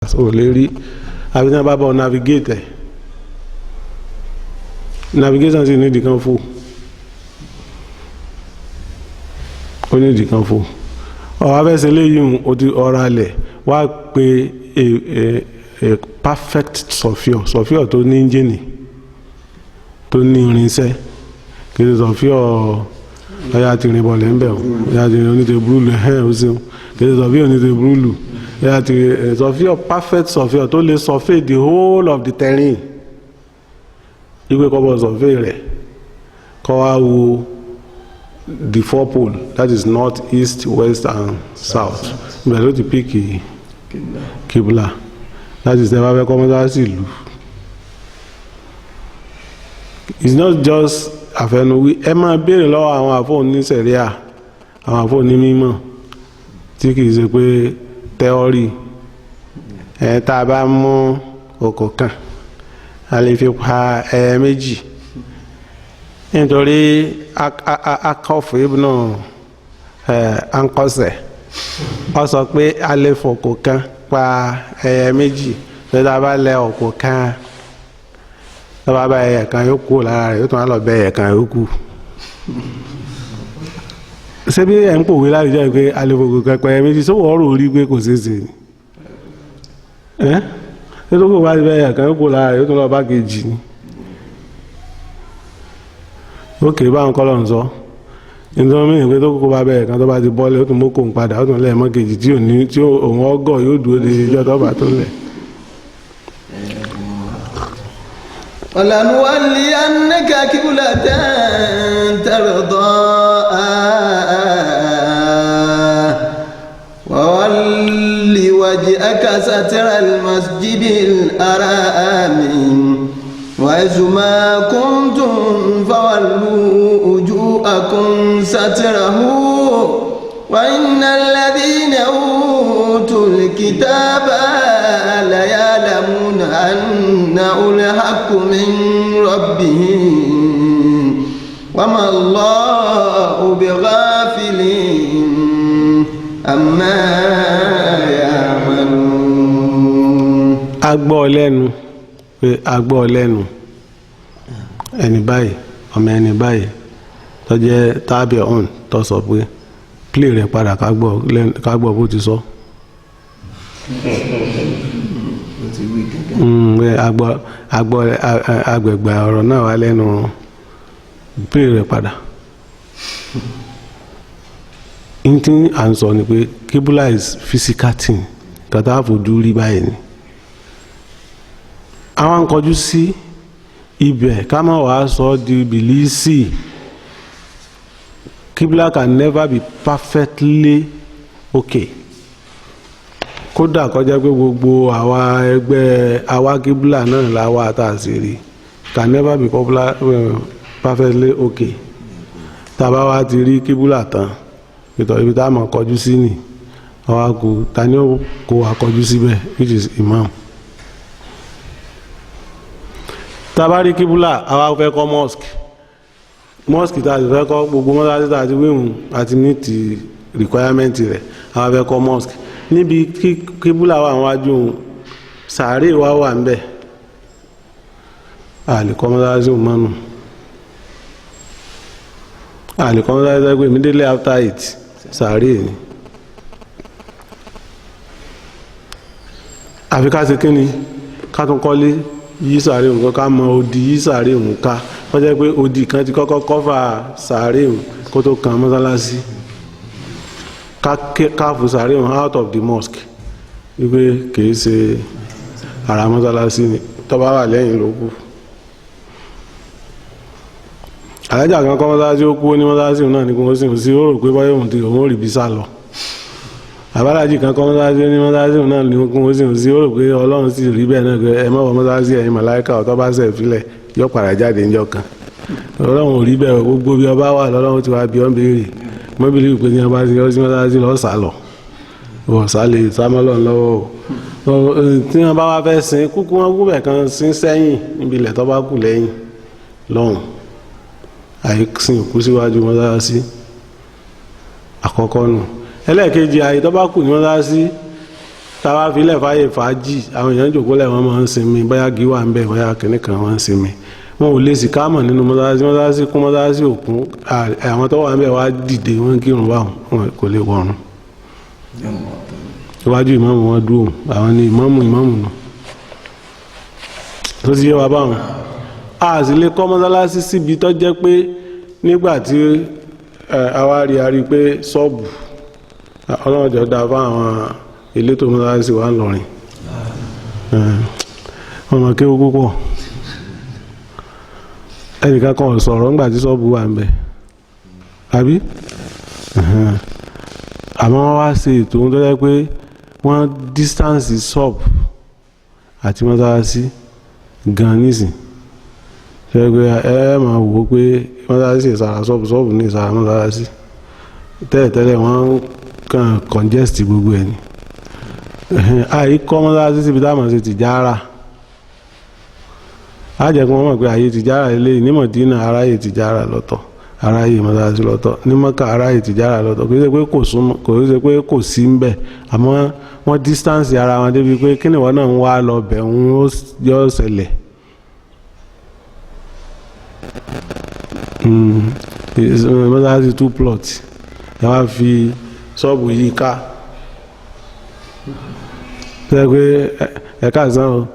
ò lè rí àbí tí wọ́n bá bọ̀ navigate ẹ̀ navigation sì nídìí kan fò ó nídìí kan fò ọ̀rọ̀ afẹ́sẹ̀ léyìn o ti ọ̀rọ̀ alẹ̀ wá pé a perfect sọ̀fíọ̀ tó ní engine tó ní irinṣẹ́ kì í sọ̀fíọ̀ ọ̀yà ti rìn bọ̀lẹ̀ ń bẹ̀ ọ̀yà ti rìn oníṣẹ́ burúlù ẹ̀ ó ṣeun kì í sọ̀fíọ̀ oníṣẹ́ burúlù ọ̀yà ti rìn sọ̀fíọ̀ perfect sọ̀fíọ̀ tó lè survey the whole of the terrain ìwé kọ́bọ̀ survey rẹ̀ kọ́ wá wo the four pole, that is north, east, west and south. We are going to pick Qibla. That is the way we it's not just àfẹnuwí. Ẹ máa béèrè lọ́wọ́ àwọn àfọ ní sẹ̀ríà, àwọn àfọ ní mímọ́ tí kì í ṣe pé theory. Tá a bá mú oko kan, a lè fi pa ẹyẹ méjì. Nítorí akọ́fù ibùnà ankọ́sẹ̀ ọ sọ pé a lè fòkò kan pa ẹyẹ méjì lọ́dọ̀ bá lẹ ọ̀kọ̀ kan lọ́wọ́ bá ẹyẹ kan yóò kú lára rẹ̀ yóò tún wá lọ bẹ ẹyẹ kan yóò kú. ṣé bí ẹ̀ ń pòwe láwùjọ pé a lè fòkò kan pa ẹyẹ méjì sówó ọ̀rọ̀ orí pé kò ṣeé ṣe ṣé tó kò bá ti bẹ ẹyẹ kan yóò kú lára rẹ̀ yóò tún lọ bá kejì ni. Ókè báwọn kọ́ lọ ń sọ nítorí mí ìwé tó kókó bá bẹ̀rẹ̀ kan tó bá ti bọ́lé ó tún mókò ń padà ó tún lẹ́ẹ̀mọ́ kejì tí òun ọgọ́ yóò dúró de ìjọ tó bá tó lẹ̀. ولنولينك قبلة ترضاها وول وجهك شطر المسجد الحرام وحيث ما كنتم فولوا وجوهكم شطره وإن الذين أوتوا الكتاب ليعلمون أنه الحق من ربهم وما الله بغافل عما يعملون. agbọ́ lẹ́nu ẹni báyìí ọmọ ẹni báyìí tó jẹ́ tábì ọ̀hún tó sọ pé play rẹ̀ padà kágbọ́ bó ti sọ. agbègbè ọ̀rọ̀ náà wà lẹ́nu play rẹ̀ padà. n tí à ń sọ ni pé Qibla is physical thing kàtà àfojú rí báyìí ni. àwọn kọjú sí ibẹ̀ ká má wàá sọ di bìlísì. Qibla can never be perfectly okay. Kódà kọjá pé gbogbo àwa ẹgbẹ́ àwa Qibla náà làwa àtàṣírí can never be perfectly okay. Tàbá wa ti rí Qibla tán nítorí ibi tá a mọ̀ kọjú sí ni àwa kò ta ni ó kó wa kọjú síbẹ̀ which is imam. Tabari Qibla àwa fẹ́ kọ́ mosque tá a ti fẹ́ kọ́ gbogbo mọ́sálásí tá a ti wéhùn àti ní ti requirement rẹ̀ àwa fẹ́ kọ́ mosque níbi Qibla wà wájú sàárè wà ń bẹ̀ àlèkọ́ mọ́sálásí mọ́nù àlèkọ́ mọ́sálásí pé immediately after it sàárè ni àfi ká ṣe kí ni ká tún kọ́lé yí sàárè nǹkan ká mọ odi yí sàárè nǹkan wọ́n jẹ́ pé odi kan ti kọ́kọ́ kọ́fà sàárè kó tó kan mọ́sálásí káàfù sàárè out of the mosque wípé kìí ṣe ara mọ́sálásí ni tó bá wà lẹ́yìn ló kù. àlájà kan kọ́ mọ́sálásí ó kú ní mọ́sálásí náà ní kí wọ́n sì ń sí ó rò pé báyọ̀ òun ti òun ò rí bí sá lọ. àbálájì kan kọ́ mọ́sálásí ní mọ́sálásí náà ní kí wọ́n sì ń sí ó rò pé ọlọ́run sì rí bẹ́ẹ̀ náà pé ẹ má wọ mọ́sálásí ẹ̀yin màláíkà ọ̀tọ́ bá ṣẹ̀ fílẹ̀ yọ padà jáde níjọ́ kan. ọlọ́run ò rí bẹ́ẹ̀ gbogbo bí ọba wà lọ́lọ́run ti wá bí ọ́n béèrè mọ́bìlì ìpè ní ọba ti yọ sí mọ́sálásí lọ́ọ́ sálọ ọ̀sálẹ̀ sámọ́lọ́ lọ́wọ́ tí wọ́n bá wá fẹ́ sin kúkú wọn kú bẹ̀ kan sin sẹ́yìn níbi ilẹ̀ tó bá kù lẹ́yìn lọ́hùn àìsìn òkú síwájú mọ́sálásí àkọ́kọ́ nù. ẹlẹ́ẹ̀kejì àyè tó bá kù ní mọ́sálásí táwa filẹ̀ fàyè fàájì àwọn èèyàn jòkó lẹ̀ wọ́n máa ń sinmi bóyá gíwà ń bẹ̀ bóyá kìnnìkan wọ́n ń sinmi wọn ò lè sì káàmọ̀ nínú mọ́sálásí kún mọ́sálásí òkun àwọn tó wà ń bẹ̀ wá dìde wọ́n kírun báwọn kò lè wọ̀run iwájú ìmáàmù wọn dúró àwọn ni ìmáàmù nù tó ti yé wa báwọn a sì lè kọ́ mọ́sálásí síbi tó jẹ́ pé nígbà tí àwa rí pé ṣọ́ọ̀bù ọlọ́ọ̀jọ́ dáa fáwọn elétò mọ́sálásí wà ń lọrin ọmọ kéwú púpọ̀ ẹnìkan kan sọ̀rọ̀ ńgbà tí ṣọ́ọ̀bù wà ń bẹ̀ àbí àmọ́ wọ́n wá ṣe ètò ohun tó jẹ́ pé wọ́n distance ṣọ́ọ̀bù àti mọ́sálásí gan nísìn ṣe pé ẹ máa wò ó pé mọ́sálásí ìsara ṣọ́ọ̀bù ní ìsara mọ́sálásí tẹ́lẹ̀tẹ́lẹ̀ wọ́n kàn congest gbogbo ẹ̀ ni àìkọ́ mọ́sálásí síbi táwọn ṣe tìjára àjẹkùn wọn mọ̀ pé àyè tìjára ilé ní Mọ̀dínà aráyè tìjára lọ́tọ̀ aráyè mọ́sálásí lọ́tọ̀ ní Mọ́kà aráyè tìjára lọ́tọ̀ kò ṣe pé kò sí ń bẹ̀ àmọ́ wọ́n distance ara wọn débi pé kí ni wọ́n náà ń wá lọ bẹ̀ ń yọ ṣẹlẹ̀ mọ́sálásí 2 plot ẹ wá fi ṣọ́ọ̀bù yìí ká ṣe pé ẹ̀ka sàn o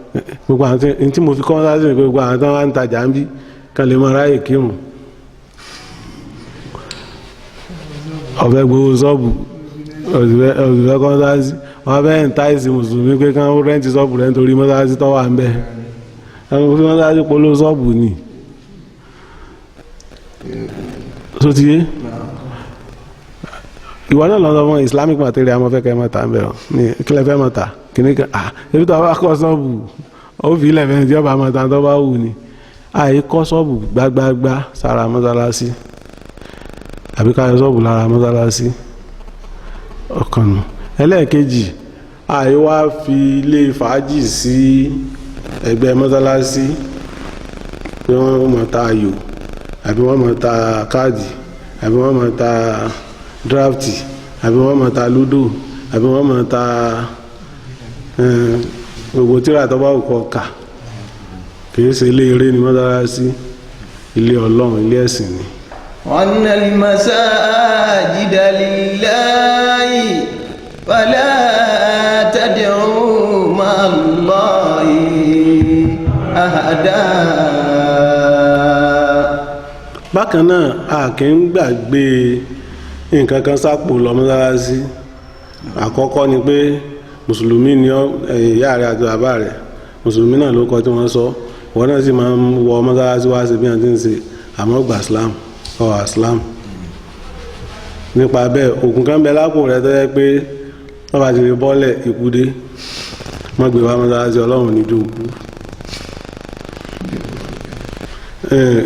gbogbo àwọn tí mo fi kọ́ mọ́sálásí ni gbogbo àwọn tó wá ń tajà ń bí kan lè mọ aráyè kírun ọ̀fẹ́ gbowó ṣọ́ọ̀bù òṣìṣẹ́ kọ́ mọ́sálásí wọ́n fẹ́ ń táìsì mùsùlùmí pé kán rẹ́ǹtì ṣọ́ọ̀bù rẹ̀ nítorí mọ́sálásí tó wà ń bẹ̀ ẹnu fi mọ́sálásí polówó ṣọ́ọ̀bù ni tó ti yé ìwọ náà lọ́dọ̀ fún Islamic material mo fẹ́ kẹ́ mọ́ta ń bẹ̀rọ ní kílẹ̀ fẹ́ mọ́ta kìíní kan ebi tó bá kọ́ ṣọ́ọ̀bù ó fi ilẹ̀ fẹ́ tí ọba mọ́ta tó bá wù ní àyè kọ́ ṣọ́ọ̀bù gbágbágbá sára mọ́sálásí àbí ká yọ ṣọ́ọ̀bù lára mọ́sálásí ọ̀kan nù ẹlẹ́ẹ̀kejì àyè wá fi ilé fàájì sí ẹgbẹ́ mọ́sálásí pé wọ́n mọ̀ ta ayò àbí wọ́n mọ̀ ta káàdì àbí wọ́n mọ̀ ta drafti àbí wọ́n mọ̀ ta ludo àbí wọ́n mọ̀ ta gbogbo tíra tó bá kọ kà kìí ṣe ilé eré ní mọ́sálásí ilé Ọlọ́run ilé ẹ̀sìn ni. وأن المساجد لله فلا تدعوا مع الله أحدا. bákan náà a kì í gbàgbé nǹkan kan sápò lọ mọ́sálásí àkọ́kọ́ ni pé mùsùlùmí ni ìyá rẹ̀ àti bàbá rẹ̀ mùsùlùmí náà ló kọ́ tí wọ́n sọ wọ́n náà sì máa ń wọ mọ́sálásí wá sí bí wọ́n ti ń ṣe àmọ́ gbà Islam Islam nípa bẹ́ẹ̀ òkun kan bẹ lápò rẹ̀ tó yẹ pé wọ́n bá ti rí bọ́ọ̀lẹ̀ ìkúdé wọ́n gbé wá mọ́sálásí Ọlọ́run ní jòkú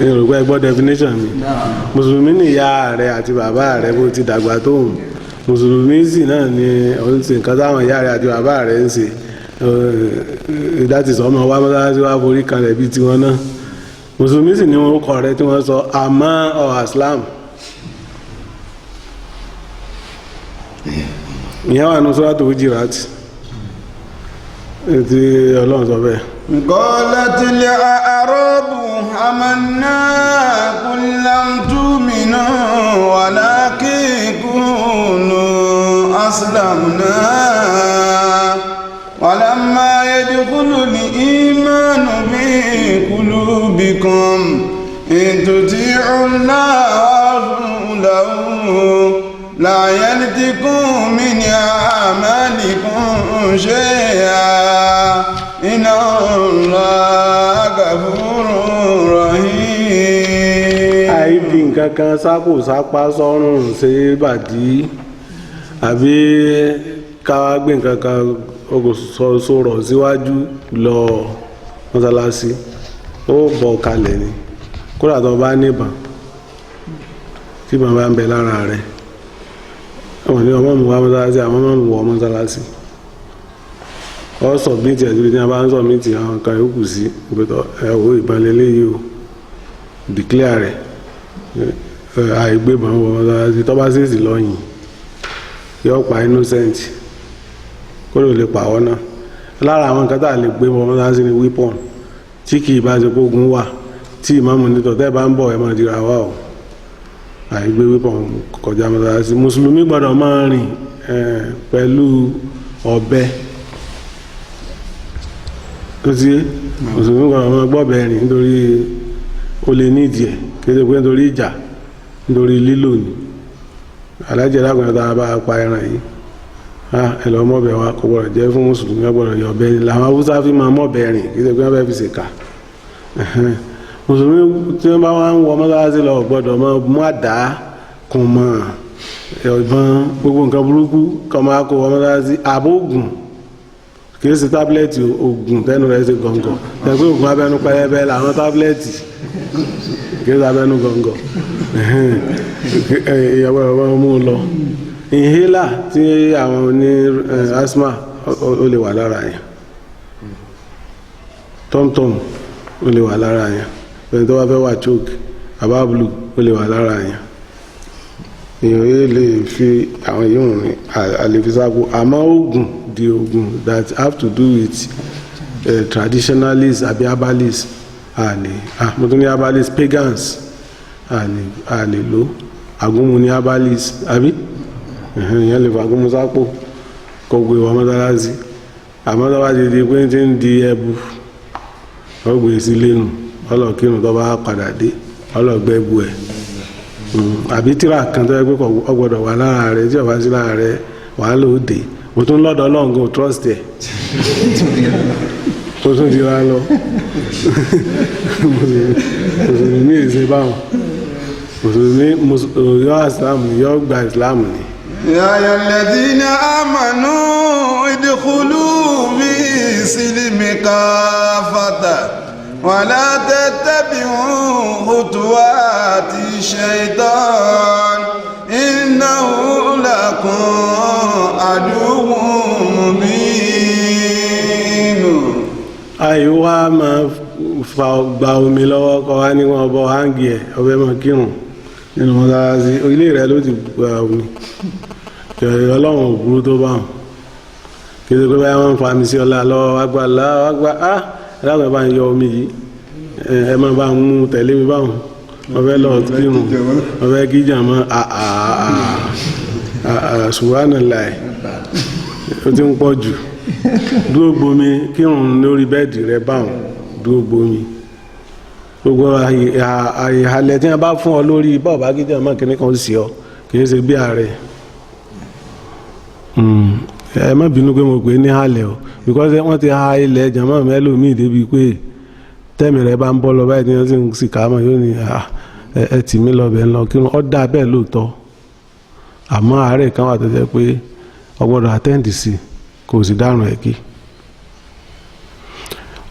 ìrògbà ẹgbọ́ definition mi mùsùlùmí ni ìyá rẹ̀ àti bàbá rẹ̀ bó ti dàgbà tóun mùsùlùmí sì náà ni òun ṣe nǹkan táwọn ìyá rẹ̀ àti bàbá rẹ̀ ń ṣe ìdátìsọ́ ọmọ wa mọ́sálásí wá forí kalẹ̀ bíi tiwọn náà mùsùlùmí sì ni wọn kọ rẹ̀ tí wọ́n sọ àmọ́ Islam ìyẹn wà ní Suratu Hujurat tí Ọlọ́run sọ bẹ́ẹ̀. qalatil a'rabu amanna qul lam tu'minu walakin qulu aslamna walamma yadkhulul imanu fi qulubikum in tuti'u Allaha wa rasulahu la yaltikum min a'malikum shay'an inna Allaha ghafurur rahim. àìfi nǹkan kan sápò sápá sọ́rùn ṣe bàdí àbí káwá gbé nǹkan kan sọ̀rọ̀ síwájú lọ mọ́sálásí ó bọ̀ kalẹ̀ ni kódà tó bá níbọn tí ìbọn bá ń bẹ lára rẹ̀ wọ́n ní ọmọ mú wá mọ́sálásí àwọn ọmọ mú wọ mọ́sálásí ọ sọ̀bìtì ẹ̀sìbí tí wọ́n bá ń sọ̀bìtì àwọn kan yókù sí ìpẹ́tọ̀ ẹ̀wọ̀ ìbánlélé yìí o declare rẹ̀ àìgbébọn wọ mọ́sálásí tó bá sì lọ́yìn yóò pa innocent kó ló lè pàwọ́ náà lára àwọn nǹkan tá a lè gbé wọn mọ́sálásí ni weapon tí kì í bá ṣe kó ogun wà tí ìmáàmù nítọ̀ tẹ́ bá ń bọ̀ ẹ máa dira wá o àìgbé weapon kọjá mọ́sálásí mùsùlùmí gbọ́dọ̀ máa rìn pẹ̀lú ọ̀bẹ tó ti mùsùlùmí gbọ́dọ̀ máa gbọ́bẹ̀ rìn nítorí ó lè nídìí ẹ̀ kí ṣe pé nítorí ìjà nítorí lílò ní alájẹ lágbàá tá a bá pa ẹran yìí ẹlọ mọ́bẹ̀ wa kò gbọ́dọ̀ jẹ́ fún mùsùlùmí gbọ́dọ̀ yọ ọ̀bẹ ni làwọn Haúsá fi máa mọ́bẹ̀ rìn kí ṣe pé wọ́n fẹ́ fi ṣèkà mùsùlùmí tí wọ́n bá wá ń wọ mọ́sálásí lọ gbọ́dọ̀ máa mú àdá kùn mọ́ ọ̀bọ̀n gbogbo nǹkan burúkú kọ́ máa kó wọ mọ́sálásí àbóògùn kì í ṣe tábìlẹ̀tì oògùn tẹ́nu rẹ̀ ṣe gọ̀ǹgọ̀ tẹ̀gbẹ́ oògùn abẹ́nú pẹlẹbẹ làwọn tábìlẹ̀tì kì í ṣe abẹ́nú gọ̀ǹgọ̀ ìyàwó ẹ̀rọ máa mú un lọ inhaler tí àwọn ní asthma ó lè wà lára yẹn tọ́mtọ́m ó lè wà lára yẹn pẹ̀lú tó bá fẹ́ wà choke àbábùlù ó lè wà lára yẹn èèyàn yóò lè fi àwọn yìí rìn àlefisago àmọ́ oògùn di oògùn that have to do with traditionalists àbí herbalists mo tún ní herbalists pagans àlè lò agúnmu ní herbalists àbí ìyẹn lè fagúnmu sápò kó gbé wọn mọ́sálásí àmọ́ tó bá ti di pé tí ń di ẹbu ó gbé sí lẹ́nu ọlọ́kírun tó bá padà dé ọlọ́gbẹ́bu ẹ̀ àbí tíra kan tó yẹ pé ó gbọ́dọ̀ wà lára rẹ̀ tí ó bá sí lára rẹ̀ wà á lò ó dé o tún lọ́dọ̀ Ọlọ́run kò trust ẹ̀ o tún di ra lọ mùsùlùmí èsè báwọn mùsùlùmí yọ islam yọ gba islam ni. ya ayyuhalladhina amanu idkhulu fi silmi kaffata wala tattabi'u khutuwati shaytan innahu lakum aduwwun mubin. àyíwá máa fa gba omi lọ́wọ́ kọ́ wá ní wọn bọ́ hangi ẹ̀ ọbẹ̀ máa kírun nínú mọ́sálásí ilé rẹ̀ ló ti gba omi kẹrẹ ọlọ́run òbúrú tó bá wọn kí ló pé báyìí wọ́n ń fa mi sí ọlá lọ́wọ́ wágbá ẹ̀dáwọn ẹ̀ bá ń yọ omi yìí ẹ máa bá ń mú tẹ̀lé mi báwọn wọ́n fẹ́ lọ kírun wọ́n fẹ́ kí jàmọ́ subhanallah ó ti ń pọ̀ jù dúró gbomi kírun lórí bẹ́ẹ̀dì rẹ báwọn dúró gbomi gbogbo àìhalẹ̀ tí wọ́n bá fún ọ lórí bọ́ọ̀bá gíjà mọ́ kìíní kan sí ọ kìí ṣe bí ààrẹ ẹ má bínú pé mo pè ní halẹ̀ o because wọ́n ti ha ilẹ̀ jàmọ́ mẹ́lòmíì débi pé tẹ́mi rẹ bá ń bọ́ lọ báyìí tí wọ́n sì ń sì ká mọ́ yóò ní ẹ tì mí lọ bẹ́ẹ̀ lọ kírun ọ dá bẹ́ẹ̀ lóòótọ́ àmọ́ àárẹ̀ kan wà tó jẹ́ pé ọ gbọ́dọ̀ àtẹ́ǹdì sí kò sì dárùn ẹ̀ kí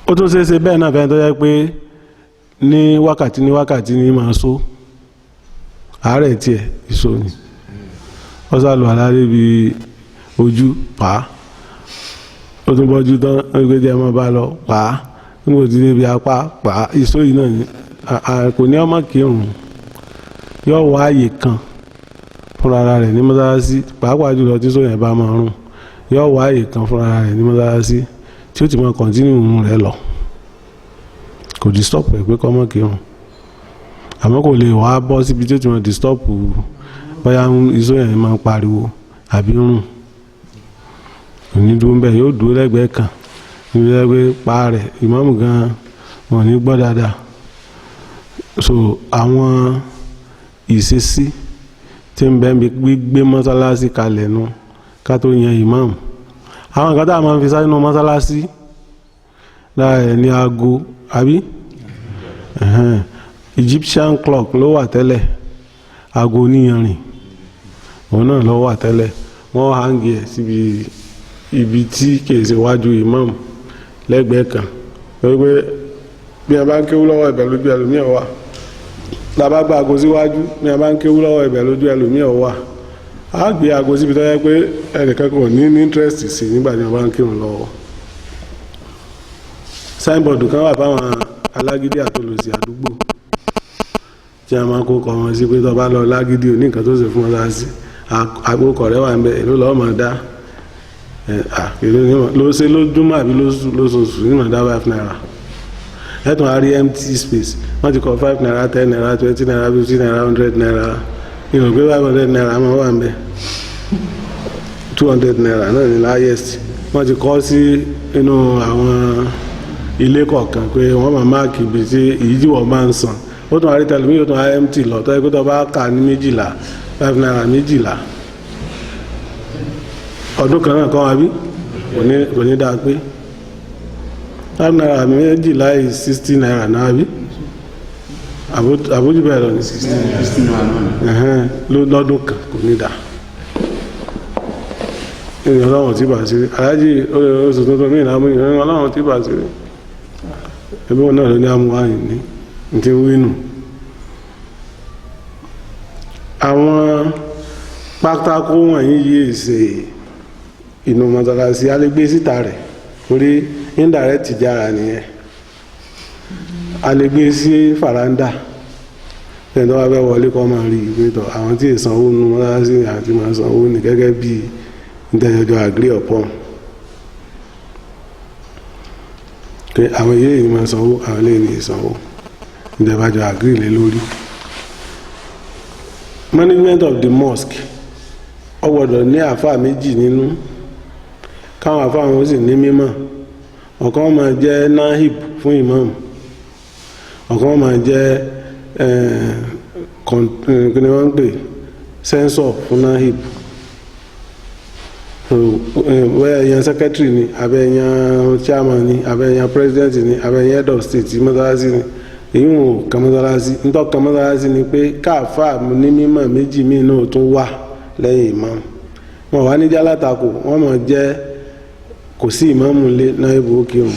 ó tún ṣeéṣe bẹ́ẹ̀ náà fẹ́ tó jẹ́ pé ní wákàtí ní máa só àárẹ̀ tiẹ̀ ìṣó ni ó sálù aláré bí ojú pa ó tún bọ́jú tán ẹgbẹ́ jẹ́ máa bá lọ pa nígbà tí débi apá pa ìṣó yìí náà ni kò ní ọmọ kírun yóò wá ààyè kan fúnra rẹ̀ ní mọ́sálásí pàápàá jùlọ tí sóyìn bá máa rùn yóò wá ààyè kan fúnra rẹ̀ ní mọ́sálásí tí ó ti máa kọ̀ntínú ìrun rẹ̀ lọ kò disturb ẹ̀ pé kọ́ mọ́ kírun àmọ́ kò lè wá bọ́ síbi tí ó ti máa disturb bóyá iṣó yẹn máa ń pariwo àbí rùn òní dúró ń bẹ̀ yóò dúró lẹ́gbẹ̀ẹ́ kan níbi lẹ́gbẹ̀ẹ́ pa rẹ̀ ìmáàmù gan-an wọn ò ní gbọ́ dáadáa so àwọn ìṣesí tí ń bẹ́ẹ̀ gbígbé mọ́sálásí kalẹ̀ nu ká tó yan ìmáàmù àwọn nǹkan tá a máa ń fi sáré nu mọ́sálásí láàrẹ̀ ní aago àbí Egyptian clock ló wà tẹ́lẹ̀ aago oníyanrìn òun náà ló wà tẹ́lẹ̀ wọ́n hangi ẹ̀ síbi ibi tí kìí ṣe wájú ìmáàmù lẹ́gbẹ̀ẹ́ kan pé bí a bá ń kéwú lọ́wọ́ ibẹ̀ lójú ẹlòmíì wà lábá gba aago síwájú bí a bá ń kéwú lọ́wọ́ ibẹ̀ lójú ẹlòmíì wà á gbé aago síbi tó yẹ pé ẹnìkan kò ní interest sí nígbà tí a bá ń kírun lọ́wọ́ signboard kan wà fáwọn alágídí àtolòsì àdúgbò tí a máa kó kọ wọn sí pé tó bá lọ lágídí òní nǹkan tó ṣe fún ọ láti àgbókọ̀ rẹ wà ń bẹ èló lọ́ọ́ máa dá ló ṣe lójúmọ́ àbí lóṣooṣù ní màdá 5 naira ẹ̀tún àárí empty space wọ́n ti kọ́ 5 naira 10 naira 20 naira 50 naira 100 naira ìrò pé 500 naira máa wà ń bẹ̀ 200 naira náà ní highest wọ́n ti kọ́ sí inú àwọn ilé kọ̀ọ̀kan pé wọ́n máa máàkì ibi tí ìyíjíwọ̀ máa ń san ó tún àárí tẹlifí ó tún àárí empty lọ tó yẹ kó tó bá kà ní 12 5 naira 12 ọdún kan náà kọ́ wa bí kò ní dáa pé 5 naira 12 is 60 naira náà bí àbójú bẹ́ẹ̀ lọ ní 60 naira lọ́dún kan kò ní dáa ìrìn ọlọ́run tí bà sí rí aláàjì oṣù tuntun mí ìlàmú ìrìn ọlọ́run tí bà sí rí ẹbí wọn náà ló ní àmúwáyìn ní ti wínú àwọn pátákó wọ̀nyí yìí ṣe inú mọ́sálásí alégbé síta rẹ̀ orí indirect jára nìyẹn alégbé sí faranda ẹ̀dọ́ wa fẹ́ wọlé kọ́ máa rí ìgbétọ̀ àwọn tí ìsanwó nínú mọ́sálásí àti máa sanwó ní gẹ́gẹ́ bí ìtẹ́jọjọ́ agree upon pé àwọn ilé yìí máa sanwó àwọn ilé ní ìsanwó ìjọbájọ́ agree lé lórí. Management of the mosque ó gbọ́dọ̀ ní àfáà méjì nínú káwọn àfáà wọn sì ní mímọ̀ ọ̀kan máa jẹ́ nahib fún imam ọ̀kan máa jẹ́ kí ni wọ́n ń pè censor fún nahib ẹ̀yàn secretary ni abẹ́yàn chairman ni abẹ́yàn president ni abẹ́yàn head of state mọ́sálásí ni èyí wọn kàn mọ́sálásí nítọ́ kàn mọ́sálásí ni pé káàfà ní mímọ̀ méjì míì náà tún wà lẹ́yìn imam wọn wá níjà látakò wọn mọ̀ jẹ́ kò sí ìmáàmù lé náà ibò òkè òun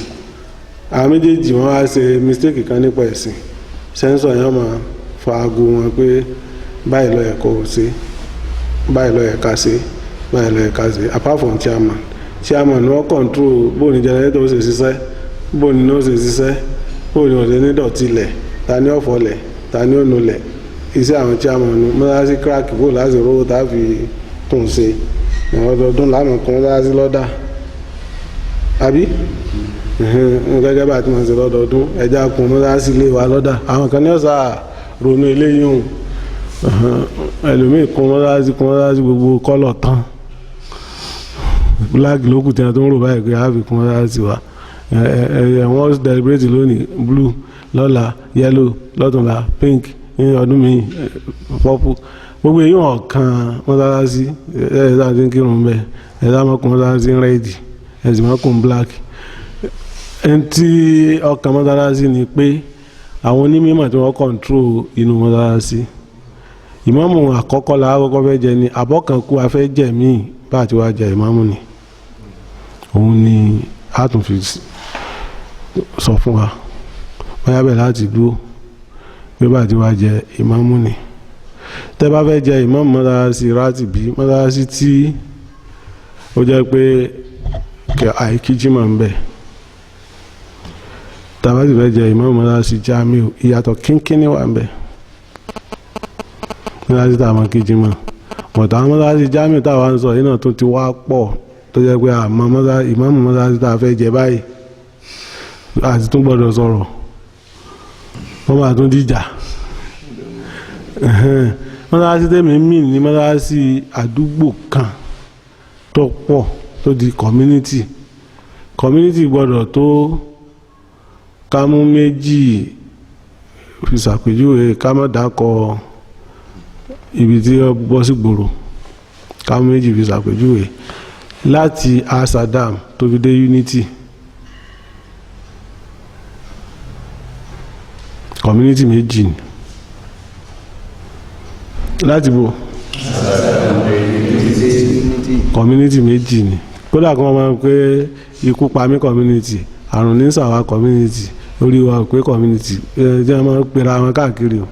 àwọn méjèèjì wọn wá ṣe mistake kan nípa ẹ̀sìn sẹ́ńsọ̀ yẹn máa fa aago wọn pé báyìí ló yẹ kó o ṣe báyìí ló yẹ ká ṣe báyìí ló yẹ ká ṣe apart from chairman wọ́n control bóòní generator ó ṣe ṣiṣẹ́ bóòní ní ó ṣe ṣiṣẹ́ bóòní ó ṣe ní dọ̀tí lẹ̀ ta ní ọ̀fọ̀ lẹ̀ ta ní ònú lẹ̀ iṣẹ́ àwọn chairman ní mọ́sálásí crack bó láti rówó tá a fi tún ṣe ọdọọdún lánàá kan mọ́sálásí lọ́dà àbí gẹ́gẹ́ bá ti máa ṣe lọ́dọọdún ẹja kun mọ́sálásí ilé wa lọ́dà àwọn kan ní ọ̀sà ronú eléyìí hùn ẹlòmíì kun mọ́sálásí gbogbo kọ́lọ̀ tán black lókù tí a tó ń rò báyìí pé a fi kun mọ́sálásí wa wọ́n deliberate lónìí blue lọ́la yellow lọ́tùnla pink ní ọdún mi purple gbogbo èyí ọ̀kan mọ́sálásí ẹ̀ẹ́dá tí ń kírun bẹ́ẹ̀ ẹ̀ẹ́dá mọ́kùn mọ́sálásí rẹ́ẹ̀dì ẹ̀sìn mọ́kùn black ẹni tí ọkàn mọ́sálásí ni pé àwọn onímọ̀ tí wọ́n control inú mọ́sálásí ìmáàmù àkọ́kọ́ la àkọ́kọ́ fẹ́ jẹ ni àbọ̀kànkú afẹ́ jẹ míì bá àti wá jẹ ìmáàmù ni òun ni a tún fi sọ fún wa bóyá bẹ́ẹ̀ láti dúró bí bá àti wá jẹ ìmáàmù ni tẹ́ bá fẹ́ jẹ ìmáàmù mọ́sálásí ráàtì bí mọ́sálásí tí ó jẹ́ pé àìkíjímọ̀ ń bẹ̀ tàbá sì fẹ́ jẹ ìmáàmù mọ́sálásí jámíù ìyàtọ̀ kínkínní wà ń bẹ̀ mọ́sálásí tá a mọ̀ kíjímọ̀ bọ̀tà àwọn mọ́sálásí jámíù táwa ń sọ yìí náà tún ti wá pọ̀ tó jẹ́ pé àmọ́ ìmáàmù mọ́sálásí tá a fẹ́ jẹ báyìí àti tún gbọ́dọ̀ sọ̀rọ̀ wọ́n máa tún dìjà mọ́sálásí tẹ́mi mí ní mọ́sálásí àdúgbò kan tó pọ̀ tó di community gbọ́dọ̀ tó kámú méjì fi ṣàpèjúwe kámọ́ dákọ̀ ibi tí ó bọ́ sí gbòòrò kámú méjì fi ṣàpèjúwe láti asadam tó fi dé unity community méjì ni láti bò community méjì ni kódà kí wọ́n máa ń pé ikú pa mí community àrùn ní sàwá community orí wa pé community jẹ́ wọ́n máa ń pera wọn káàkiri o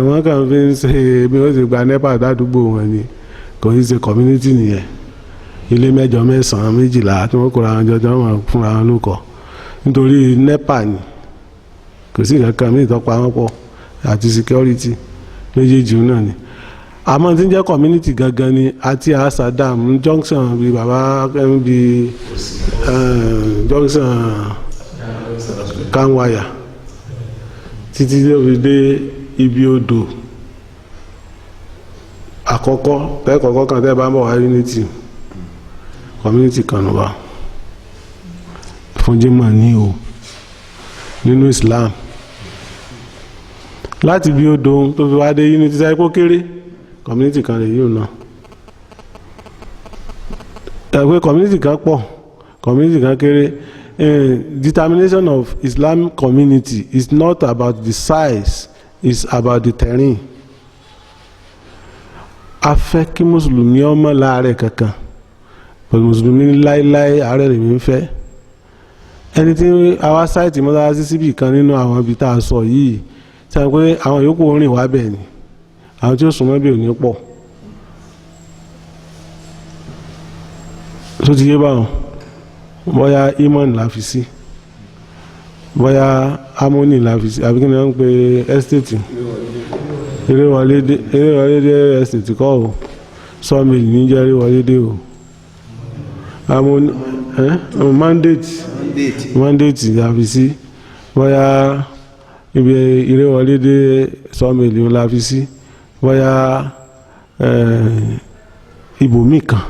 wọ́n kàn fi ń ṣe bí wọ́n ti gba nepa ládùúgbò wọn ni kò ní ṣe community nìyẹn ilé mẹ́jọ mẹ́sàn-án méjìlá tí wọ́n kóra wọn jọjọ wọn fúnra wọn lóko nítorí nepa ni kò sí kankan mí ìtọ́pa wọn pọ̀ àti security méjèèjì náà ni àmọ́ tí ń jẹ́ community gangan ni àti Asadam junction bíi baba bíi junction Kanwaya títí dé ibi odò àkọ́kọ́ tẹ́kọ̀ọ́kọ́ kan tẹ́ bá ń bọ̀ wá unity community kan ló wà fún Jímọ̀ ní o nínú Islam láti bí odò tó fi wá dé unity sáyé kó kéré community kan lè yíò náà ẹgbẹ́ community kan pọ̀ community kan kéré. Determination of Islamic community is not about the size, it's about the terrain. A fẹ́ kí mùsùlùmí ọmọ láàárẹ̀ kankan pẹ̀lú mùsùlùmí láíláí ààrẹ rẹ̀ mi ń fẹ́ ẹni tí àwa sáìtì mọ́sálásí síbì kan nínú àwọn ibi tá a sọ yìí tí a pé àwọn yòókù orin wá bẹ̀ ni àwọn tí ó súnmọ́ bí ò ní pọ̀ tó ti yé báwọn bóyá imon la fi sí bóyá harmony la fi sí àbí kí ni wọ́n ń pe estate eré estate kọ́ o sawmill ní jẹ́ eré o harmony mandate la fi sí bóyá ibi eré sawmill la fi sí bóyá ibòmí kan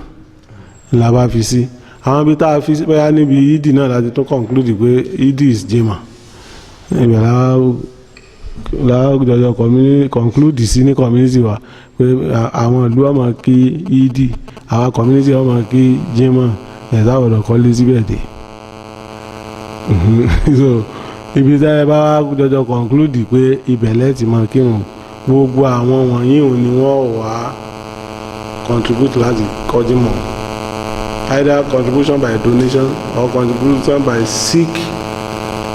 la bá fi sí àwọn ibi tá a fi bóyá níbi ìdí náà láti tún conclude pé ìdí is Jímọ̀ ibẹ̀ láwùjọ conclude sí ní community wa pé àwọn ìlú ọmọ kí ìdí àwọn community ọmọ kí Jímọ̀ ẹ̀dá ọ̀dọ̀ kọ́lé síbẹ̀ dé so ibi tá ẹ bá jọjọ conclude pé ibẹ̀ lẹ́tì máa kírun gbogbo àwọn wọ̀nyí ò ní wọ́n wá contribute láti kọ́ Jímọ̀. Either contribution by donation or contribution by sick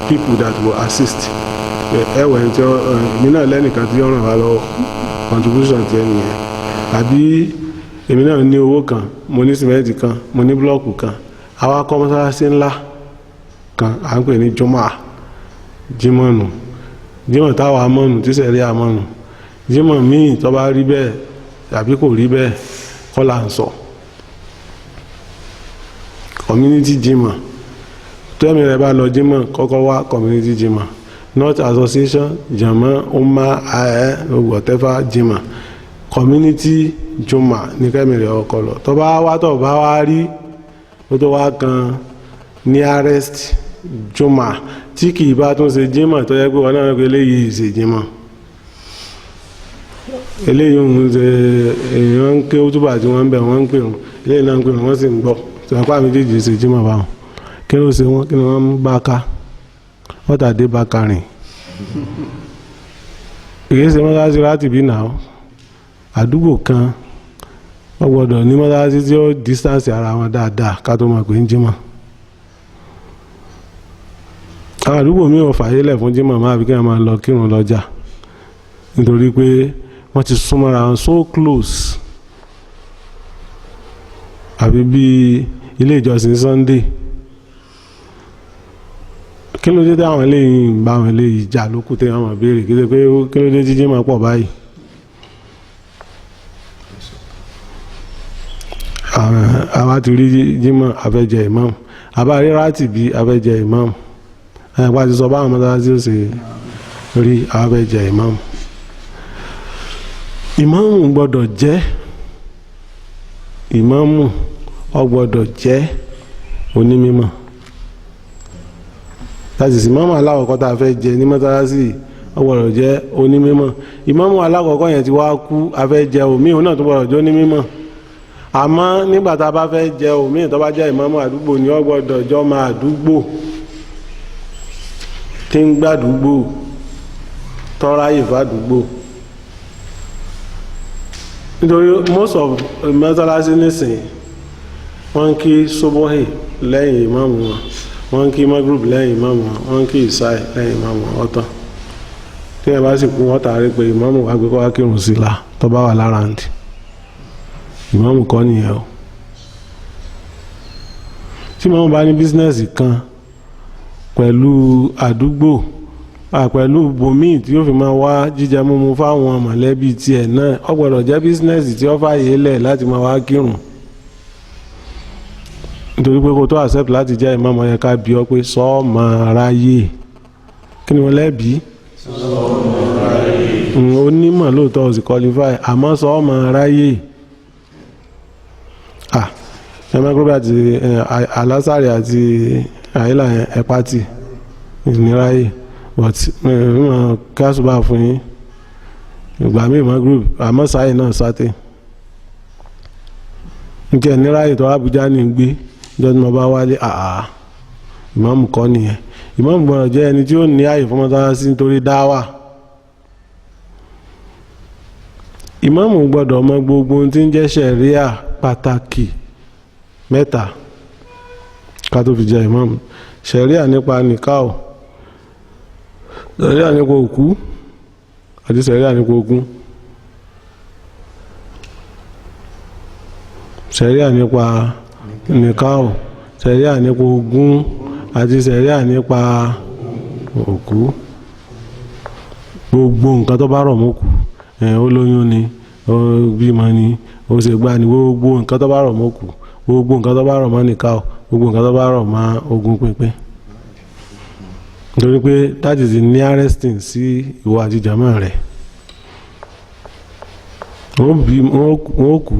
people that will assist. Ẹ̀wẹ̀ tí èmi náà lẹ́nìkan tí ó ràn wá lọ́wọ́ contribution ti ẹni yẹn. Àbí èmi náà ní owó kan, mo ní sìmẹ́ǹtì kan, mo ní búlọ́ọ̀kù kan. Àwa kọ́ mọ́sálásí ńlá kan à ń pè ní Jímọ̀ nù. Jímọ̀ táwa amọ́nù tí sẹ̀rí amọ́nù. Jímọ̀ míì tó bá rí bẹ́ẹ̀ tàbí kò rí bẹ́ẹ̀ kọ́ là ń sọ. Community Jímọ̀ tẹ́mi rẹ̀ bá lọ Jímọ̀ kọ́kọ́ wá community Jímọ̀ not association jama umma whatever Jímọ̀ community Jímọ̀ ní kẹ́mi rẹ̀ ọkọ̀ lọ tó bá wá rí ó tó wá kan nearest Jímọ̀ tí kì í bá tún ṣe Jímọ̀ tó yẹ pé wọn náà pé eléyìí ṣe Jímọ̀ eléyìí ń ṣe èèyàn ń ké útúbà tí wọ́n ń bẹ̀ wọ́n ń pè wọ́n eléyìí náà ń pè wọ́n sì ń gbọ́ sọ̀rọ̀ àmì méjèèjì ṣe Jímọ̀ báwọn kí ló ṣe wọ́n kí ni wọ́n ń bá ká wọ́n tàdé bá ká rìn èyí ṣe mọ́sáàsì láti bí náà àdúgbò kan wọ́n gbọ́dọ̀ ní mọ́sáàsì tí ó distance ara wọn dáadáa ká tó mọ̀ pé ń Jímọ̀ àwọn àdúgbò mi ò fàyè lẹ̀ fún Jímọ̀ máa fi kí wọ́n máa lọ kírun lọ́jà nítorí pé wọ́n ti súnmọ́ra wọn so close àbí bí ilé ìjọsìn Sunday kí ló dé táwọn eléyìí ń bá àwọn eléyìí jà lókù tí wọ́n máa béèrè kí ló pé kí ló dé tí Jímọ̀ pọ̀ báyìí àwa ti rí Jímọ̀ afẹ́jẹ imam àbá rí ráàtì bí afẹ́jẹ imam ẹ̀pá ti sọ báwọn mọ́tàlásí ó ṣe rí afẹ́jẹ imam ìmáàmù gbọ́dọ̀ jẹ́ ìmáàmù ó gbọ́dọ̀ jẹ́ onímímọ̀ láti sì ìmáàmù alákọ̀ọ́kọ́ tá a fẹ́ jẹ ní mọ́sálásí ó gbọ́dọ̀ jẹ́ onímímọ̀ ìmáàmù alákọ̀ọ́kọ́ yẹn ti wá kú a fẹ́ jẹ omi òun náà tó gbọ́dọ̀ jẹ́ onímímọ̀ àmọ́ nígbà tá a bá fẹ́ jẹ omi tó bá jẹ́ ìmáàmù àdúgbò ni ó gbọ́dọ̀ jọ máa àdúgbò tí ń gbàdúgbò tọ́ráyè fàdúgbò nítorí most of mọ́sálásí nísìn wọ́n kí sóbóhì lẹ́yìn ìmáàmù wọn wọ́n kí magrib lẹ́yìn ìmáàmù wọn wọ́n kí ìsáì lẹ́yìn ìmáàmù wọn ọ̀tọ̀ tí ẹ bá sì kú wọ́n tààrí pé ìmáàmù wà gbé kọ́ wá kírun sí la tó bá wà lára ǹdí ìmáàmù kọ́ nìyẹn o tí ìmáàmù bá ní bísínẹ́sì kan pẹ̀lú àdúgbò pẹ̀lú bòmíì tí ó fi máa wá jíjẹ mímu fáwọn mọ̀lẹ́bí tiẹ̀ náà ó gbọ́dọ̀ jẹ́ bísínẹ́sì tí ó fàyè lẹ̀ láti máa wá kírun nítorí pé kó tó accept láti jẹ́ ìmáàmù yẹ ká bí ọ pé sọ́ọ̀mọ aráyé kí ni wọ́n lẹ́bi onímọ̀ lóòótọ́ ó sì qualify àmọ́ sọ́ọ̀mọ aráyé ẹmẹ́gbẹ́ àti alásàrì àti àyílà ẹ̀pátì ìníráyè but mímọ̀ kásùbà fún yín ìgbà míì mọ́ group àmọ́ sáyé náà sáté nkẹ́ ìníráyè tó Àbújá ní gbé jọ́dún ọba wálé ìmáàmù kọ́ nìyẹn ìmáàmù gbọ́dọ̀ jẹ́ ẹni tí ó ní àyè fún mọ́sálásí nítorí dáwà ìmáàmù gbọ́dọ̀ mọ gbogbo ohun tí ń jẹ́ ṣẹ̀ríà pàtàkì mẹ́ta ká tó fi jẹ ìmáàmù ṣẹ̀ríà nípa nìkáò ṣẹ̀ríà nípa òkú àti ṣẹ̀ríà nípa ogún ṣẹ̀ríà nípa nìkáò ṣẹ̀ríà nípa ogún àti ṣẹ̀ríà nípa òkú gbogbo nǹkan tó bá rọ̀ mọ́ òkú ó lóyún ni ó bímọ ni ó ṣe gbá ni gbogbo nǹkan tó bá rọ̀ mọ́ òkú gbogbo nǹkan tó bá rọ̀ mọ́ nìkáò gbogbo nǹkan tó bá rọ̀ mọ́ ogún pínpín nítorí pé that is the nearest thing sí ìwọ àti jàmá rẹ̀ wọ́n kú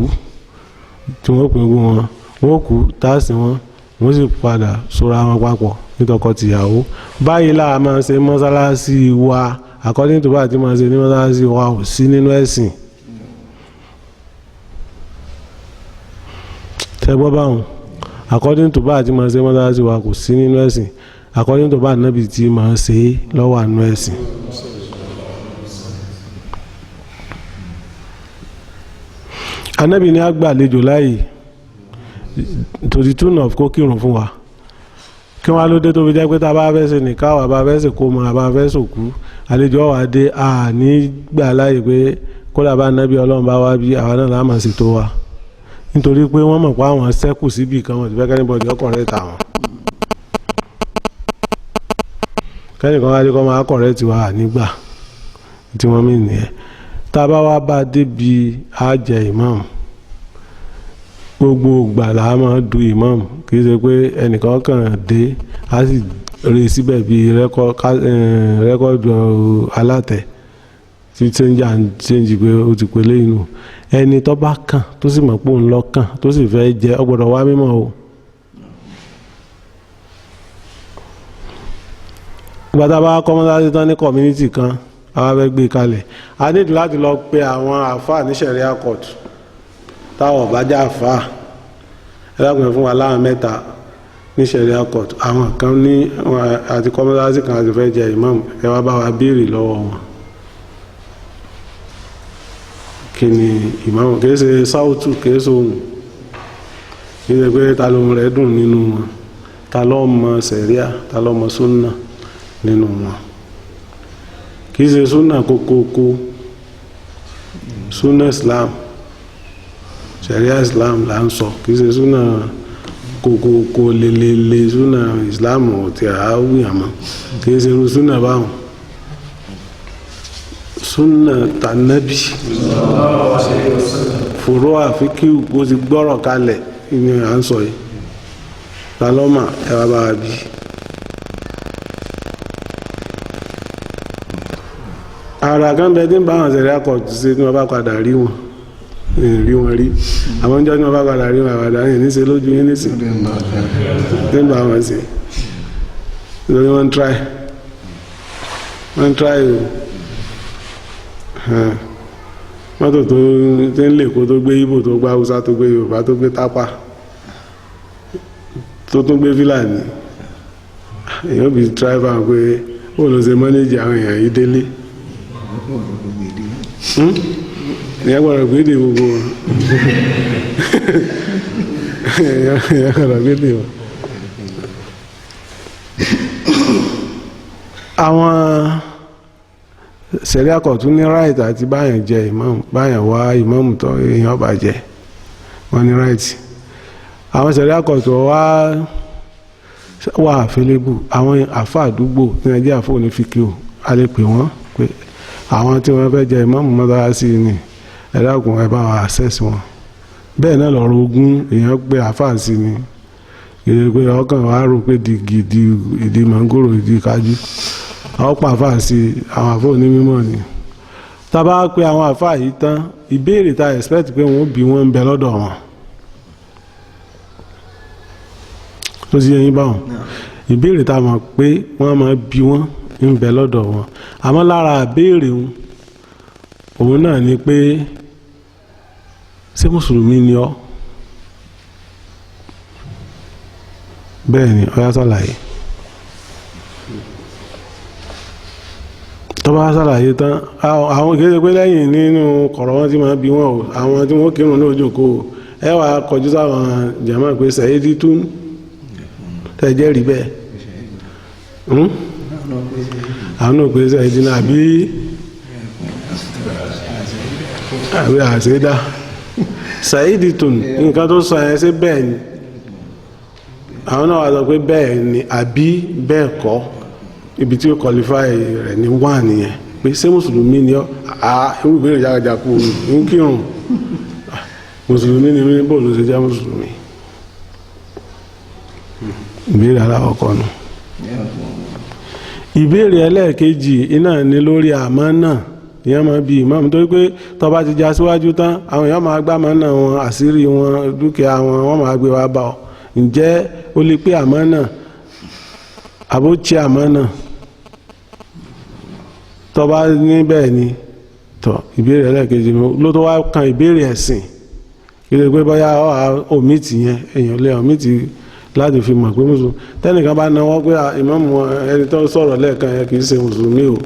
tí wọ́n pín ogún wọn wọ́n kú táàsì wọn wọ́n sì padà sóra wọn papọ̀ nítọkọ-tìyàwó báyìí láà máa ṣe mọ́sálásí wa according to bá àti máa ṣe ní mọ́sálásí wa ò sí nínú ẹ̀sìn tẹ́gbọ́ báwọn according to bá àti máa ṣe mọ́sálásí wa kò sí nínú ẹ̀sìn according to bá ànábì tí máa ṣe lọ́wọ́ àánú ẹ̀sìn. ànábì ní àgbàlejò láàyè to the tune of kó kírun fún wa kí wọ́n á ló dé tó fi jẹ́ pé tá a bá fẹ́ ṣe nìkan wà bá fẹ́ ṣe kó mọ àbá fẹ́ sòkú àlejò ọ̀wà dé àní gbà láàyè pé kódà bá ànábì ọlọ́run bá wá bí àwa náà láàmà sí tó wa nítorí pé wọ́n mọ̀ pé àwọn sẹ́kù síbì kan wọ́n ti fẹ́ kẹ́nìbọ̀dì ọkọ̀rẹ́ tà wọ́n kẹ́nìkan wá dé kọ́ máa kọ̀rẹ́ tiwa nígbà tí wọ́n mì nìyẹn tá a bá wá bá débi àjẹ ìmáàmù gbogbo gbàlà máa du ìmáàmù kì í ṣe pé ẹnìkan kàn dé á sì rí síbẹ̀ bíi rẹ́kọ́dù alátẹ̀ tí chẹ́ńjà ń chẹ́ńjì pé ó ti pélé inú ẹni tó bá kàn tó sì mọ̀ pé òun lọ kàn tó sì fẹ́ jẹ ọ gbọ́dọ̀ wá mímọ́ o. ìgbà tá a bá kọ́ mọ́sálásí tán ní community kan àwa fẹ́ gbé kalẹ̀ a nílò láti lọ pe àwọn àáfàá ní sẹ̀ríà court táwọn ọ̀bá já àáfàá ẹlẹ́kùnrin fún wa láwọn mẹ́ta ní sẹ̀ríà court àwọn kan ní àti kọ́ mọ́sálásí kan àti fẹ́ jẹ imam ẹ wá bá wa béèrè lọ́wọ́ wọn kí ni imam kì í ṣe sáwùtù kì í ṣe ohun kì í ṣe pé ta lóhun rẹ̀ dùn nínú wọn ta ló mọ sẹ̀ríà ta ló mọ súnà nínú wọn kìí ṣe súnà kókókó súnà islam sharia islam là ń sọ kìí ṣe súnà kókókó lelele súnà islam tí a wíyàn mọ́ kìí ṣe irú súnà báwọn súnà tànàbí fòró àfikí bó ti gbọ́rọ̀ kalẹ̀ ní à ń sọ yìí lálọ́mà ẹwà bá wa bí ara kan bẹ tí ń bá wọn ṣẹlẹ̀ akọ̀tù sí ní wọn bá padà rí wọn rí àwọn ìjọ ní wọn bá padà rí wọn àwàdà yìí ní ṣe lójú yín nísìn tí ń bá wọn ṣe lórí wọn try o mọ́tò tó ń lè kó tó gbé Ìgbò tó gbé Haúsá tó gbé Yorùbá tó gbé Tápà tó tún gbé Fúlàní èèyàn bí driver pé ó lọ ṣe mọ́nẹ́jì àwọn èèyàn yìí délé ìyá gbọ́dọ̀ gbédè gbogbo wọn ìyá gbọ́dọ̀ gbédè wọn. àwọn sẹ̀ríà kọ̀tún ní right àti báyàn jẹ ìmáàmù báyàn wá ìmáàmù tó èèyàn bá jẹ wọn ní right àwọn sẹ̀ríà kọ̀tún wà available àwọn àfa àdúgbò ní ẹjẹ́ àfọ onífíkì o a lè pè wọ́n pé àwọn tí wọ́n fẹ́ jẹ ìmáàmù mọ́sálásí ni ẹ dákun ẹ bá wa access wọn bẹ́ẹ̀ náà lọ́rọ̀ ogún èèyàn pé àáfàá sí ni ìdí pé ọkàn wa rò pé ìdí mangoro ìdí kájú ọ̀pọ̀ àáfàá sí àwọn àáfàá onímọ̀ ni tá a bá pe àwọn àáfàá yìí tán ìbéèrè tá a expect pé wọ́n bí wọ́n ń bẹ lọ́dọ̀ wọn tó ti yẹ yín báwọn ìbéèrè tá a mọ̀ pé wọ́n máa bí wọ́n ń bẹ lọ́dọ̀ wọn àmọ́ lára àbéèrè wọn òun náà ni pé ṣé mùsùlùmí ni ọ́ bẹ́ẹ̀ ni ó yá ṣàlàyé tó bá ṣàlàyé tán àwọn ìkéde pé lẹ́yìn nínú kọ̀rọ̀ wọn tí máa bí wọn o àwọn tí wọ́n kírun ní òjòkó ẹ wà kọjú sáwọn jàmáà pé sẹ́yìdì tún tẹ́jẹ́ rí bẹ́ẹ̀ àwọn náà pé sẹ́yìdì náà àbí àṣẹ́dá sẹ́yìdì tún nǹkan tó sọ yẹn sí bẹ́ẹ̀ ni àwọn náà wà sọ pé bẹ́ẹ̀ ni àbí bẹ́ẹ̀ kọ́ ibi tí ó qualify rẹ̀ ní wà nìyẹn pé ṣé mùsùlùmí ni ọ́ irú ìbéèrè jákèjákò ń kírun mùsùlùmí ni mí bò ló ṣe jẹ́ mùsùlùmí ìbéèrè alákọ̀ọ́kọ́ nù ìbéèrè ẹlẹ́ẹ̀kejì iná ní lórí àmánà ìyẹn máa bí ìmáàmù torí pé tó bá ti já síwájú tán àwọn èèyàn máa gbá àmánà wọn àṣírí wọn dúkìá wọn wọ́n máa gbé wá bá ọ ǹjẹ́ ó lè pé àmánà àbótí àmánà tó bá ní bẹ́ẹ̀ ni tọ́ ìbéèrè ẹlẹ́ẹ̀kejì ló tó wá kan ìbéèrè ẹ̀sìn kí lè pé bóyá omiti yẹn èèyàn lé omiti láti fi mọ̀ pé mùsùlùmí tẹ́nìkan bá náwó pé ìmáàmù ẹni tó sọ̀rọ̀ lẹ́ẹ̀kan yẹn kì í ṣe mùsùlùmí o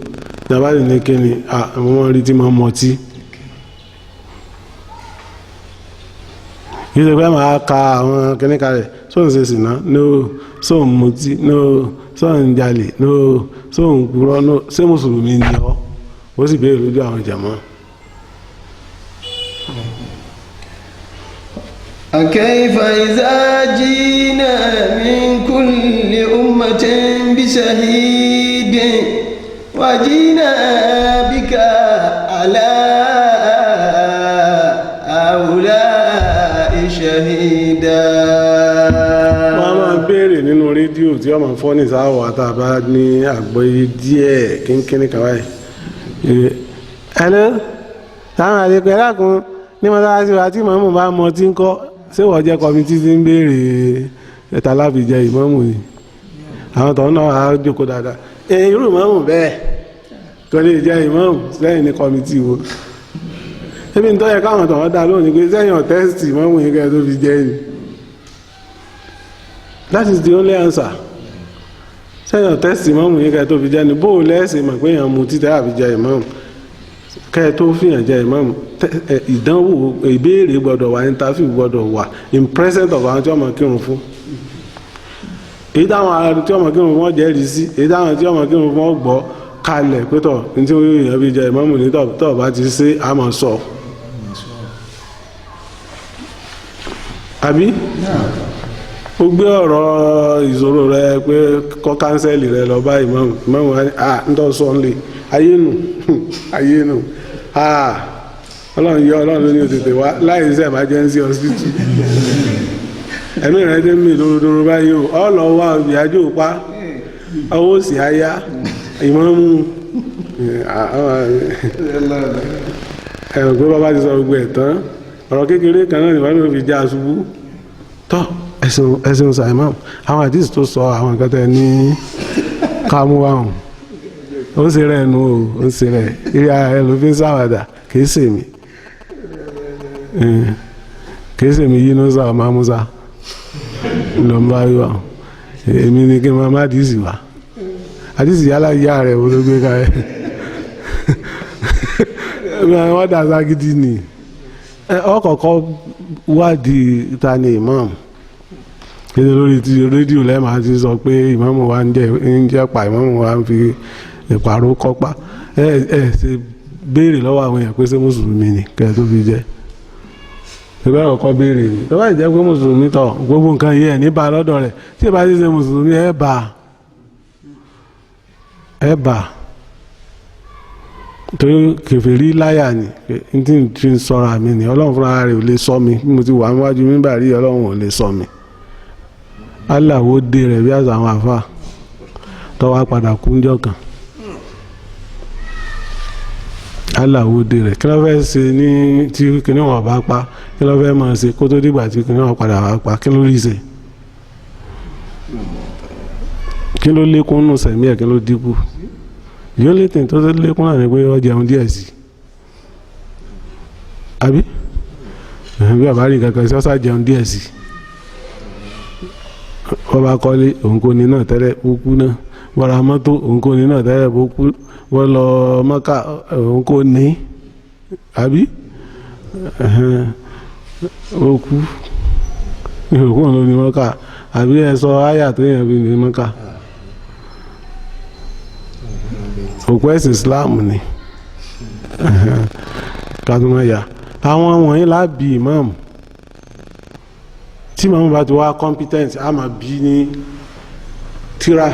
ìjọba lè ní kí ni àwọn rí tí máa mọtí kì í ṣe pé máa ka àwọn kìnnìkà rẹ̀ sóun ṣe sìná no sóun mutí no sóun jalè no sóun kúrọ́ no ṣé mùsùlùmí ni ọ́ ó sì béèrè lójú àwọn jàmọ́. أكيف إذا جينا من كل أمة بشهيد وجينا بك على هؤلاء شهيدا. wọ́n máa béèrè nínú rédíò tí wọ́n máa fọ́ ní sáwọ́ àtàbá ní àgbọ́yé díẹ̀ kínkínní kàwáyé. ẹ̀lẹ́ táwọn àlejò ẹ̀rá kan ní mọ́tàlásí wa tí màmú bá mọ tí ń kọ́ ṣé wọ́n jẹ́ kọ́mítì tí ń béèrè ẹ̀ta lábìjẹ ìmáàmù ni àwọn tó ń náà á jókòó dáadáa irú ìmáàmù bẹ́ẹ̀ tó lè jẹ́ ìmáàmù sẹ́yìn ní kọ́mítì wo ebi ń tọ́yẹ káwọn tó wọ́n dá lónìí pé sẹ́yìn ọ̀tẹ́sìtì ìmáàmù yìí kẹ́ tó fi jẹ́ ni that is the only answer sẹ́yìn ọ̀tẹ́sìtì ìmáàmù yìí kẹ́ tó fi jẹ́ ni bóò lẹ́sìn mọ̀ pé èèyàn mu títẹ́ àbíjẹ ìmáàmù kẹ́ tó fìyàn jẹ ìmáàmù ìdánwò ìbéèrè gbọ́dọ̀ wà interview gbọ́dọ̀ wà in present of àwọn tí wọ́n mọ̀ kírun fún èyí táwọn ará tí wọ́n mọ̀ kírun fún wọ́n jẹ́rìí sí èyí táwọn tí wọ́n mọ̀ kírun fún wọ́n gbọ́ kalẹ̀ pétọ̀ ní tí èèyàn fi jẹ ìmáàmù ní tọ̀ bá ti ṣe àmọ̀ sọ àbí ó gbé ọ̀rọ̀ ìṣòro rẹ pé kọ́ kánsẹ́lì rẹ lọ bá ìmáàmù wa ní ń tọ́ sọ ńlẹ̀ ayé nù ọlọ́run yọ ọlọ́run ló ní òtètè wá láì sí emergency hospital ẹ̀mí rẹ̀ dé mí lórodoro báyìí o ọ̀lọ́ wa ìyájọ́ pa ọwọ́ sì áyá ìmáàmù ẹ̀rọ pé bàbá ti sọ gbogbo ẹ̀ tán ọ̀rọ̀ kékeré kan náà nìwọ́n ló fi já aṣubú tọ́ ẹ̀sìn sàìmọ́ àwọn àdìsí tó sọ àwọn nǹkan tẹ ní kámúwáhùn ó ń ṣe rẹ̀ nù ó ń ṣe rẹ̀ eré ara rẹ̀ ló fi ń ṣàwàdà kìí ṣèmi yínú sá ọmọ amúsá ló ń bá wíwá èmi ni kí n máa má àdìsí wá àdìsí yálà ìyá rẹ̀ wo ló gbé ká ẹ̀ wọ́n dà ságídí ni ọkọ̀ọ̀kọ̀ wádìí ta ni ìmáàmù kéde lórí ti rédíò lẹ́ẹ̀ma ti sọ pé ìmáàmù wa ń jẹ́ pa ìmáàmù wa ń fi ìpàrọ̀ kọ́pá ṣe béèrè lọ́wọ́ àwọn èèyàn pé ṣé mùsùlùmí ni kẹ́ tó fi jẹ́ ìbẹ́ ọ̀kọ́ béèrè ni tó bá jẹ́ pé mùsùlùmí tọ̀ gbogbo nǹkan yìí ẹ̀ ní bá lọ́dọ̀ rẹ̀ tí ìbá ti ṣe mùsùlùmí ẹ̀ bá torí kèfèrí láyà ni n tí n fi sọra mi ni ọlọ́run fúnra rẹ̀ ò lè sọ mi bí mo ti wà níwájú mímbà rí ọlọ́run ò lè sọ mi aláwo dé rẹ̀ bí àṣà àwọn àfà tó wá padà kú ńjọ́ kan aláwo dé rẹ̀ kí ló fẹ́ ṣe ní tí kìnìún wọn bá pa kí ló fẹ́ máa ṣe kó tó dìgbà tí kìnìún wọn padà wá pa kí ló rí ṣe kí ló lékún nù sẹ̀mí ẹ̀ kí ló dínkù yóò lè tẹ̀ tó lékún náà ni pé ó jẹun díẹ̀ sí àbí bí bàbá rí kankan sí ọ́sà jẹun díẹ̀ sí wọ́n bá kọ́lé òun kò ní náà tẹ́lẹ̀ ó kú náà wọ́n ra mọ́tò òun kò ní náà tẹ́lẹ̀ ó kú wọ́n lọ Mọ́kà òun kò ní àbí ó kú òkú òun ló ní Mọ́kà àbí ẹ sọ áyà tó yẹn fi ní Mọ́kà òkú ẹ̀sìn Islam ni kàtúmọ̀yà àwọn wọ̀nyí lábì ìmáàmù tí màmú bá ti wá competent a máa bí ní tíra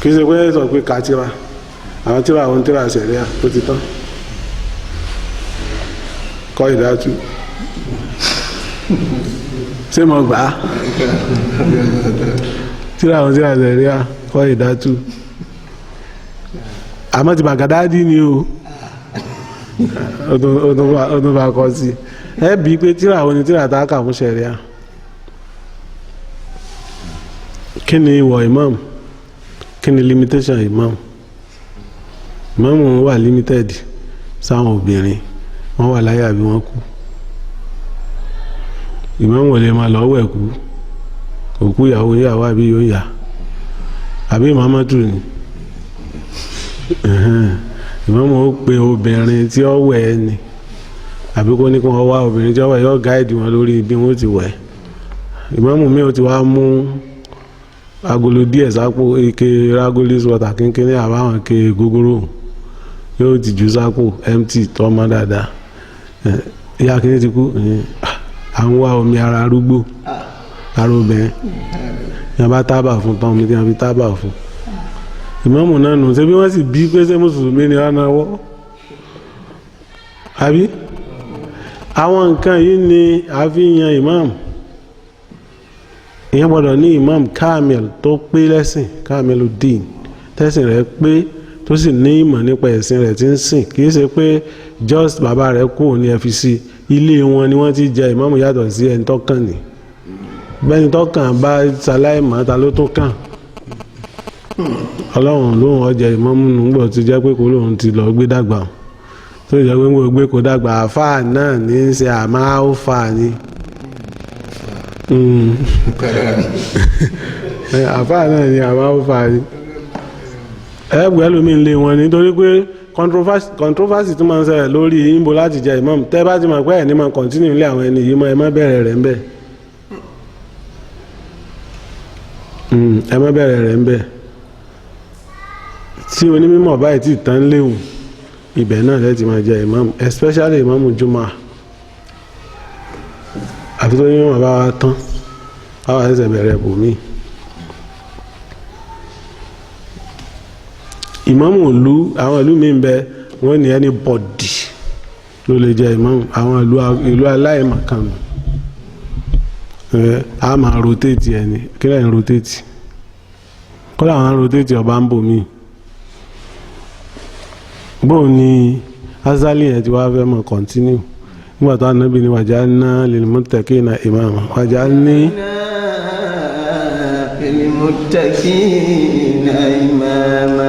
kìí ṣe pé sọ pé ká tíra àwọn tíra àwọn tíra ṣẹ̀ríà tó ti tán kọ́ ìdátú ṣé mo gbà á tíra àwọn tíra ṣẹ̀ríà kọ́ ìdátú àmọ́ ti Bàgádádì ni o ó tún bá kọ́ sí ẹ bí pé tíra àwọn ni tíra tá a kà fún ṣẹ̀ríà kí ni ìwọ̀ imam kí ni limitation imam wà limited sáwọn obìnrin wọ́n wà láyé àbí wọ́n kú imam ò lè máa lọ wẹ̀ kú òkú ìyàwó àbí yóò yà àbí ìmámátù ni imam ó pe obìnrin tí ó wẹ̀ ni àbí kó ní kí wọ́n wá obìnrin tí ó wẹ̀ yóò gáìdì wọn lórí bí wọ́n ti wẹ̀ imam mi ò ti wá mú agolo díẹ̀ sápò ike ragolis water kínkínní àbáwọn ike gogoro yóò ti jù sápò empty tọmọ dáadáa ìyá kìíní ti kú à ń wá omi ara arúgbó ara obìnrin yẹn bá tábà fún tán omi tí wọn fi tábà fún ìmáàmù náà nù ṣé bí wọ́n sì bí pé ṣé mùsùlùmí ni wọ́n náà wọ́ àbí àwọn nǹkan yìí ni a fi yan ìmáàmù ìyẹn gbọ́dọ̀ ní imam kamil tó pé lẹ́sìn kamiluddin tẹ́sìn rẹ̀ pé tó sì ní ìmọ̀ nípa ẹ̀sìn rẹ̀ tí ń sìn kì í ṣe pé just bàbá rẹ̀ kú ní FCC ilé wọn ni wọ́n ti jẹ imam yàtọ̀ sí ẹni tó kàn ní bẹ́ẹ̀ni tó kàn bá ṣaláìmọ́ ta ló tó kàn ọlọ́run lóhùn ọjà imam nùgbọ̀ ti jẹ́ pé kó lóhùn ti lọ gbé dàgbà tó jẹ́ pé wọ́n gbé kó dàgbà àfáà náà ní í ṣe àmáfà ni àfáà náà ni àmáfà ni ẹgbẹ́ lómi ń lé wọn nítorí pé controversy tó máa ń ṣẹlẹ̀ lórí ìyìnbó láti jẹ imam tẹ́ bá ti mọ̀ pé ẹ̀ ní máa continue lé àwọn ẹni yìí mọ́ ẹ má bẹ̀rẹ̀ rẹ̀ ń bẹ̀ ẹ má bẹ̀rẹ̀ rẹ̀ ń bẹ̀ tí onímọ̀ báyìí ti tán léwu ibẹ̀ náà lẹ́ti máa jẹ imam especially imam juma àfi tó ní wọn bá wa tán àwọn ẹsẹ̀ bẹ̀rẹ̀ bòmí ìmáàmù ìlú àwọn ìlú mi ń bẹ wọ́n ní anybody ló lè jẹ ìmáàmù àwọn ìlú aláìmọ̀kan a máa rotate ẹni kí lẹ́yìn rotate kọ́lá àwọn rotate ọba ń bòmí bóun ni azali yẹn ti wá fẹ́ mọ̀ continue nígbà tó ànábì ni waj'alna lilmuttaqina imama waj'alni lilmuttaqina imama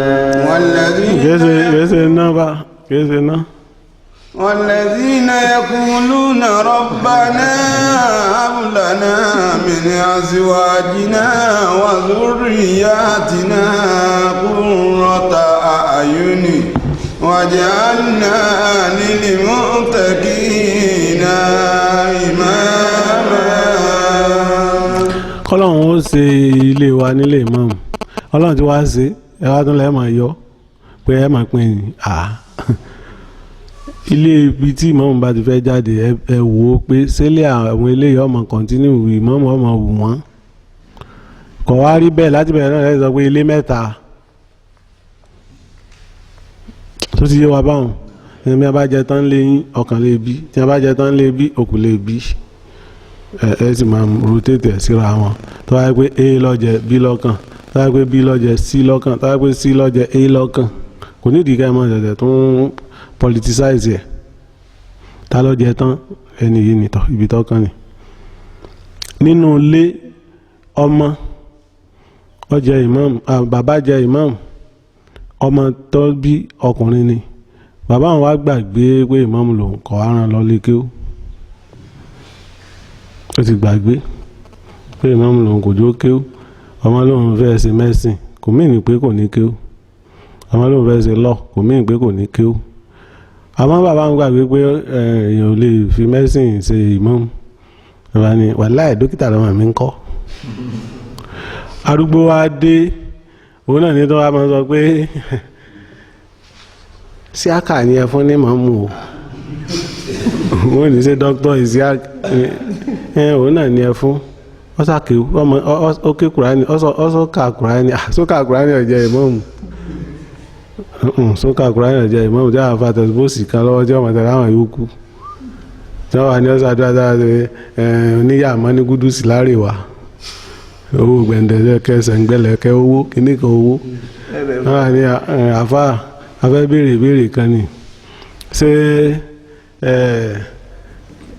kẹsẹ̀ náà bá kẹsẹ̀ náà. والذين يقولون ربنا هب لنا من أزواجنا وذرياتنا قرة أعين واجعلنا للمتقين إماما. kọ́lọ́hún ó ṣe ilé wa nílé ìmáàmù ọlọ́run tí wàá ṣe ẹ wá tún lẹ́ẹ̀ máa yọ pé ẹ máa pín in ilé ibi tí ìmáàmù bá ti fẹ́ jáde ẹ wò ó pé sílẹ̀ àwọn eléyìí ọmọ kọ́ntínú ìmáàmù ọmọ wù wọ́n kò wá rí bẹ́ẹ̀ láti bẹ̀rẹ̀ náà lẹ́yìn sọ pé ilé mẹ́ta tó ti yé wa báwọn ẹni a bá jẹ tán lé yín ọkàn lè bí tí a bá jẹ tán lé bí òkú lè bí ẹ sì máa rotate ẹ̀ síra wọn tó wáyé pé a lọ́jẹ̀ b lọ́kàn tó wáyé pé b lọ́jẹ̀ c lọ́kàn tó wáyé pé c lọ́jẹ̀ a lọ́kàn kò nídìí ká ẹ mọ̀ ṣẹ̀ṣẹ̀ tó ń politicize ẹ̀ ta lọ́jẹ̀ tán ẹni yìí nìtọ̀ ibi tọ́kàn ni nínú ilé ọmọ ó jẹ imam bàbá jẹ imam ọmọ tó bí ọkùnrin ni bàbá wọn wá gbàgbé pé imam lòun kọ́ aràn lọ lé kéwú ó ti gbàgbé pé imam lòun kò jó kéwú ọmọ lòun fẹ́ ṣe mẹ́sìn kò mìíní pé kò ní kéwú ọmọ lòun fẹ́ ṣe lọ kò mìíní pé kò ní kéwú àmọ́ bàbá wọn gbàgbé pé èèyàn ò lè fi mẹ́sìn ṣe imam bàbá ni wàláì dókítà lọ́mọ mi ń kọ́ arúgbó wa dé òun náà ní tó wá máa sọ pé síákà ni ẹ fún ní màmú o wọ́n ní ṣe dókítà ìsíákà òun náà ní ẹ fún ọ́sàkéwú ọmọ ókè kùránì ọ́sọ́kà kùránì sókà kùránì ọ̀jẹ̀ ìmọ̀ọ́mù sókà kùránì ọ̀jẹ̀ ìmọ̀ọ́mù tí àwọn afáàtẹ̀ bóòsì kan lọ́wọ́ tí wọ́n mọ̀ tẹ̀lé àwọn yòókù tí wọ́n wà ní ọ́sàdúrà oníyàmọ́ ní gúdúsì lárèwá owó gbẹ̀ndẹ̀lẹ̀ kẹsẹ̀ngbẹ̀lẹ̀kẹ́ owó kíní kan owó náà ní àfá afẹ́ béèrè kan ni ṣé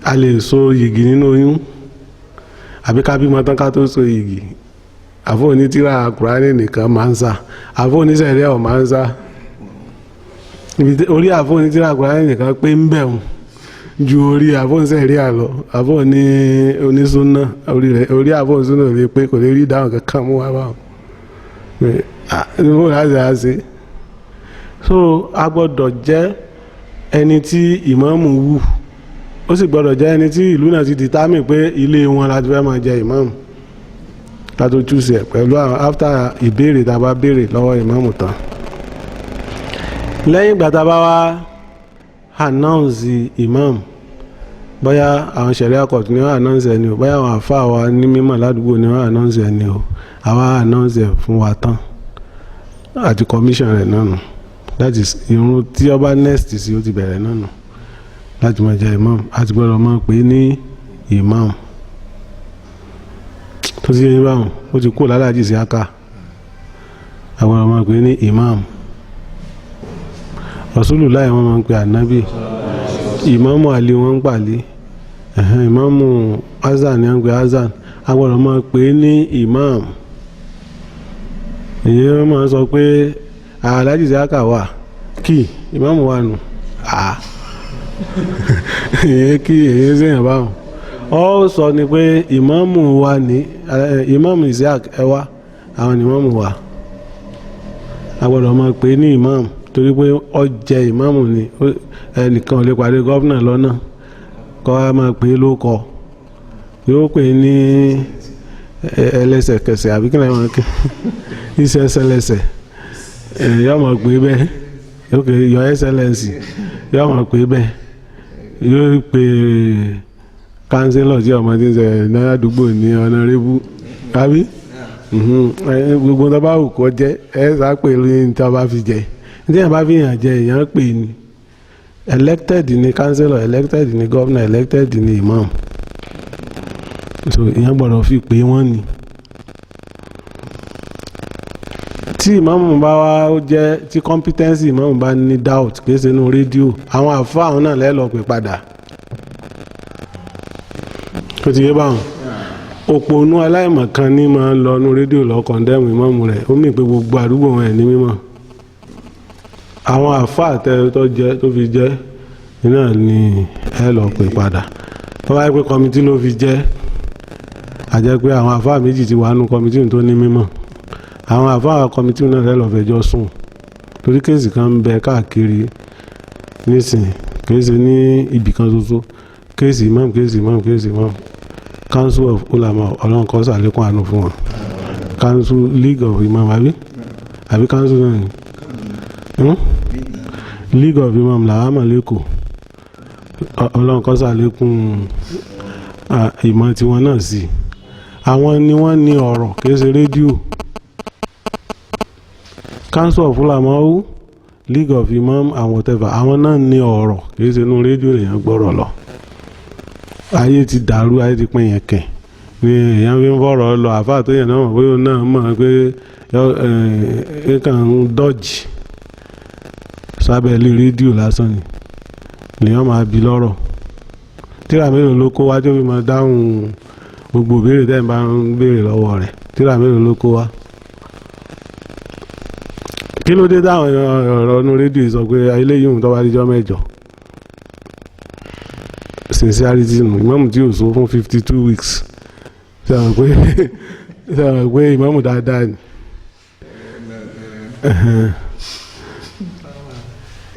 a lè so yìgì nínú oyún àbí ká bímọ tán ká tó so yìgì àfọ́ onítìrà Kùránì nìkan máa ń sá àfọ́ oníṣẹ̀lẹ̀ ọ̀ máa ń sá orí àfọ́ onítìrà Kùránì nìkan pé ń bẹ̀rùn ju orí àfọ́nsẹ̀rí àlọ́ àfọ́ ní onísúná orí àfọ́nsúná lè pé kò lè rí ìdáhùn kankan mú wá báwọn níbo láti á ṣe so a gbọ́dọ̀ jẹ́ ẹni tí ìmáàmù wù ó sì gbọ́dọ̀ jẹ́ ẹni tí ìlú náà ti dìtámì pé ilé wọn láti fẹ́ máa jẹ ìmáàmù ká tó túṣe pẹ̀lú àwọn after ìbéèrè tá a bá béèrè lọ́wọ́ ìmáàmù tán lẹ́yìn ìgbà tá a bá wá announce imam bóyá àwọn sẹ̀ríà court ni wọ́n announce ẹni o bóyá àwọn àfáà wa ní mímọ̀ ládùúgbò ni wọ́n announce ẹni o àwa announce ẹ̀ fún wa tán àti commission rẹ̀ náà nù that is irun tí ọba next sí ó ti bẹ̀rẹ̀ náà nù láti máa jẹ imam àti gbọ́dọ̀ máa pè é ní imam tó ti yẹ báwọn ó ti kó lálàjì sí aka àgbọ̀dọ̀ máa pè é ní imam Rasulullah wọ́n máa ń pè ànábì ìmáàmù àlè wọ́n ń pàlè ìmáàmù Hasan ni wọ́n ń pè Hasan agbọ́dọ̀ máa pè é ní ìmáàmù èyí wọ́n máa sọ pé aláàjì Ìsíákà wà kí ìmáàmù wà nù èyí kí èyí sèyàn báwọn ó sọ ni pé ìmáàmù wà ní ìmáàmù Ìsíákà ẹ wá àwọn ìmáàmù wà agbọ́dọ̀ máa pè é ní ìmáàmù torí pé ó jẹ ìmáàmù ni ẹnìkan ò lè pàdé gọ́vnà lọ́nà kọ́ á máa pè é lóko yóò pè é ní ẹlẹ́sẹ̀kẹsẹ̀ àbí kí ni wọ́n kí iṣẹ́ ẹsẹ̀lẹsẹ̀ yóò máa pè é bẹ́ẹ̀ ok your excellency yóò máa pè é bẹ́ẹ̀ yóò pè kánsílọ̀ tí ọmọ ti ń sẹ náírà àdúgbò ní ọ̀nàrẹ́bù àbí gbogbo tó bá wù kó jẹ́ ẹ sá pè é ní tí wọ́n bá fi jẹ́ ní èèyàn bá fi hàn jẹ èèyàn pè ní elected ní councillor elected ní governor elected ní imam so èèyàn gbọ́dọ̀ fi pè wọ́n ni tí ìmáàmù bá wá ó jẹ́ tí competency ìmáàmù bá ní doubt kìí ṣe inú rédíò àwọn àfáà àwọn náà lẹ́lọ́ pè padà ó ti yé báwọn òpònú aláìmọ̀kan ní máa ń lọ inú rédíò lọ condemn ìmáàmù rẹ̀ ó mì pé gbogbo àdúgbò wọn ẹ̀ ní mímọ́ àwọn àfáà tó fi jẹ́ iná ni ẹ lọ pè padà wọ́n wáyé pé kọmitì ló fi jẹ́ àjẹ́ pé àwọn àfáà méjì ti wà nù kọmitì tó ní mímọ́ àwọn àfáà kọmitì náà rẹ̀ lọ fẹjọ́ sùn torí kéèsì kan ń bẹ káàkiri nísìn kéèsì ní ibì kan ṣoṣo kéèsì imam council of ulama ọlọ́run kó ṣàlékún àánú fún wọn council league of imam àbí council náà ni league of imam làwọn àmàlẹ́kọ̀ọ́ ọlọ́run kó ṣàlékún ìmọ̀ tiwọn náà sí àwọn ni wọ́n ní ọ̀rọ̀ kìí ṣe rédíò council of ulama League of Imam and whatever àwọn náà ní ọ̀rọ̀ kì í ṣe inú rédíò lèèyàn gbọ́rọ̀ lọ ayé ti dàrú ayé ti pín yẹn kẹ̀ ni èèyàn fi ń fọ̀rọ̀ lọ àfáà tó yẹn náà mọ̀ pé òun náà mọ̀ pé ẹ kàn ń dọ́jì sábẹ́lẹ̀ rédíò lásán ni lèèyàn máa bi lọ́rọ̀ tíra mélòó ló kó wá tó fi máa dáhùn gbogbo ìbéèrè tẹ́ ẹ̀ bá ń béèrè lọ́wọ́ rẹ̀ tíra mélòó ló kó wá. Kí ló dé táwọn ọ̀rọ̀ inú rédíò sọ pé eléyìí òun tó bá díjọ́ mẹ́jọ sincerity nù ìmáàmù tí ò sọ fún 52 weeks sọ̀rọ̀ pé ìmáàmù dáadáa ni.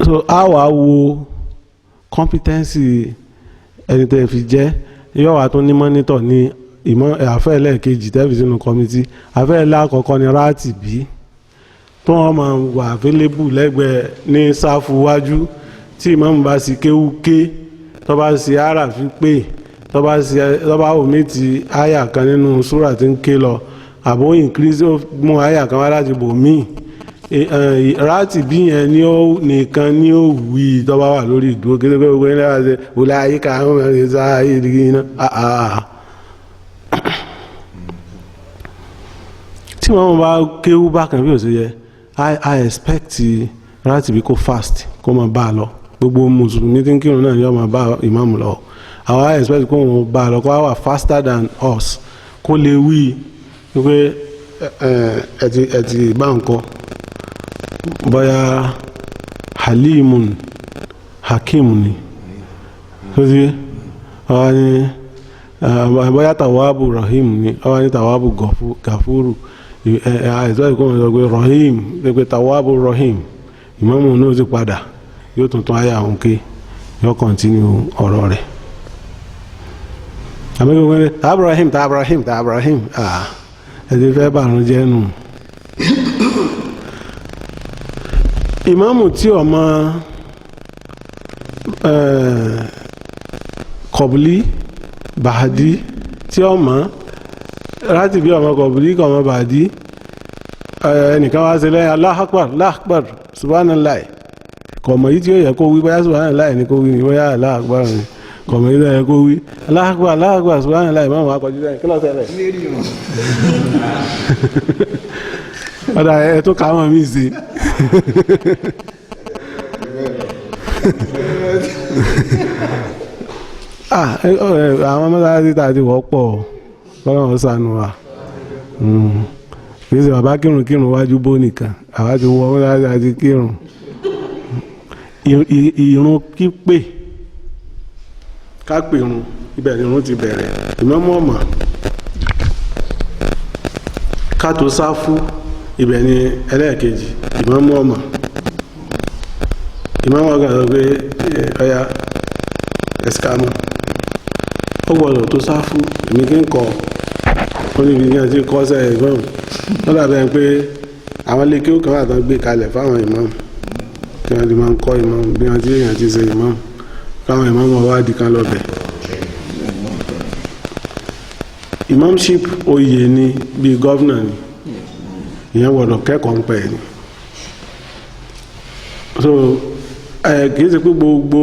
So a wá wo competency ẹni tẹ́ fi jẹ́ yóò wá tó ní mọ́nítọ̀ ní àfẹ́ ẹlẹ́ẹ̀kejì tẹ́fì sínú kọ́mítì àfẹ́ ẹlẹ́àkọ́kọ́ ni ráàtì bí tó wọ́n máa wà available lẹ́gbẹ̀ẹ́ ní sáfù wájú tí ìmáàmù bá sì kéwú ké tó bá sì ara fi pé tó bá omi ti àyà kan nínú súrà tí ń ké lọ àbó increase ó mú àyà kan wá láti bò míì ráàtì bí yẹn ní ó nìkan ní ó wí tó bá wà lórí ìdúró kí ló gbé ní wàá ṣe wòlé ayé ká àwọn ọmọ rẹ̀ sáà ayé ìdíkì iná tí wọ́n bá kéwú bákan bí ó ṣe yẹ I expect ráàtì bí kò fast kó máa bá a lọ gbogbo mùsùlùmí tí ń kírun náà yóò máa bá ìmáàmù lọ àwọn I expect kó wọn bá a lọ kó wà faster than us kó lè wí pé ẹ ti bá nǹkan bóyá halimun hakim ni sósì ọwọ́ ni bóyá tawabu rahim ni ọwọ́ ni tawabu gafuru àìsàn ìkọ́mọ̀ sọ pé rahim pé tawabu rahim ìmáàmù náà ti padà yóò tuntun ayé àwọn ké yóò kọ́ntínú ọ̀rọ̀ rẹ̀ àmì tabrahim ẹ̀dẹ̀ fẹ́ bàrún jẹ́ nù ìmáàmù tí ọmọ kọ̀bùlí bàdí tí ọmọ láti bí ọmọ kọ̀bùlí kọ̀ ọmọ bàdí ẹnìkan wá sí lẹ́yìn Allahu Akbar subhanallah kọ̀mọ̀ yìí tí ó yẹ kó wí bóyá subhanallah ní kó wí ní bóyá Allahu Akbar ní kọ̀mọ̀ yìí tó yẹ kó wí Allahu Akbar subhanallah ìmáàmù akọ̀jú lẹ́yìn kí ló ṣẹlẹ̀ ọ̀dà ẹ̀ tó kà mọ̀ mí sí àwọn mọ́sálásí tàbí wọ́pọ̀ lọ́wọ́ sànù wa kìí ṣe bàbá kírun wájú bó nìkan àwa ti wọ mọ́sálásí àti kírun ìrun pípé kápè irun ibẹ̀ ni irun ti bẹ̀rẹ̀ ìmáàmù ọ̀mà kátó sáfù ibẹ̀ ni ẹlẹ́ẹ̀kejì ìmáàmù ọ̀mà ìmáàmù ọ̀gá sọ pé ọya ẹ̀sìkámù ó gbọ́dọ̀ tó sáfù èmi kí n kọ́ ó níbi ní àti kọ́sẹ̀ ìmáàmù ó dàbẹ̀ pé àwọn ilé kí ó kàn wà tán gbé kalẹ̀ fáwọn ìmáàmù kí wọ́n ti máa ń kọ́ ìmáàmù bí wọ́n ti èèyàn ti ṣe ìmáàmù káwọn ìmáàmù ọwádìí kan lọ́bẹ̀ imamship oyè ni bíi gọ́vnà ni ìyẹn gbọ́dọ̀ kẹ́kọ̀ọ́ ń pẹ́ ni so kìí ṣe pé gbogbo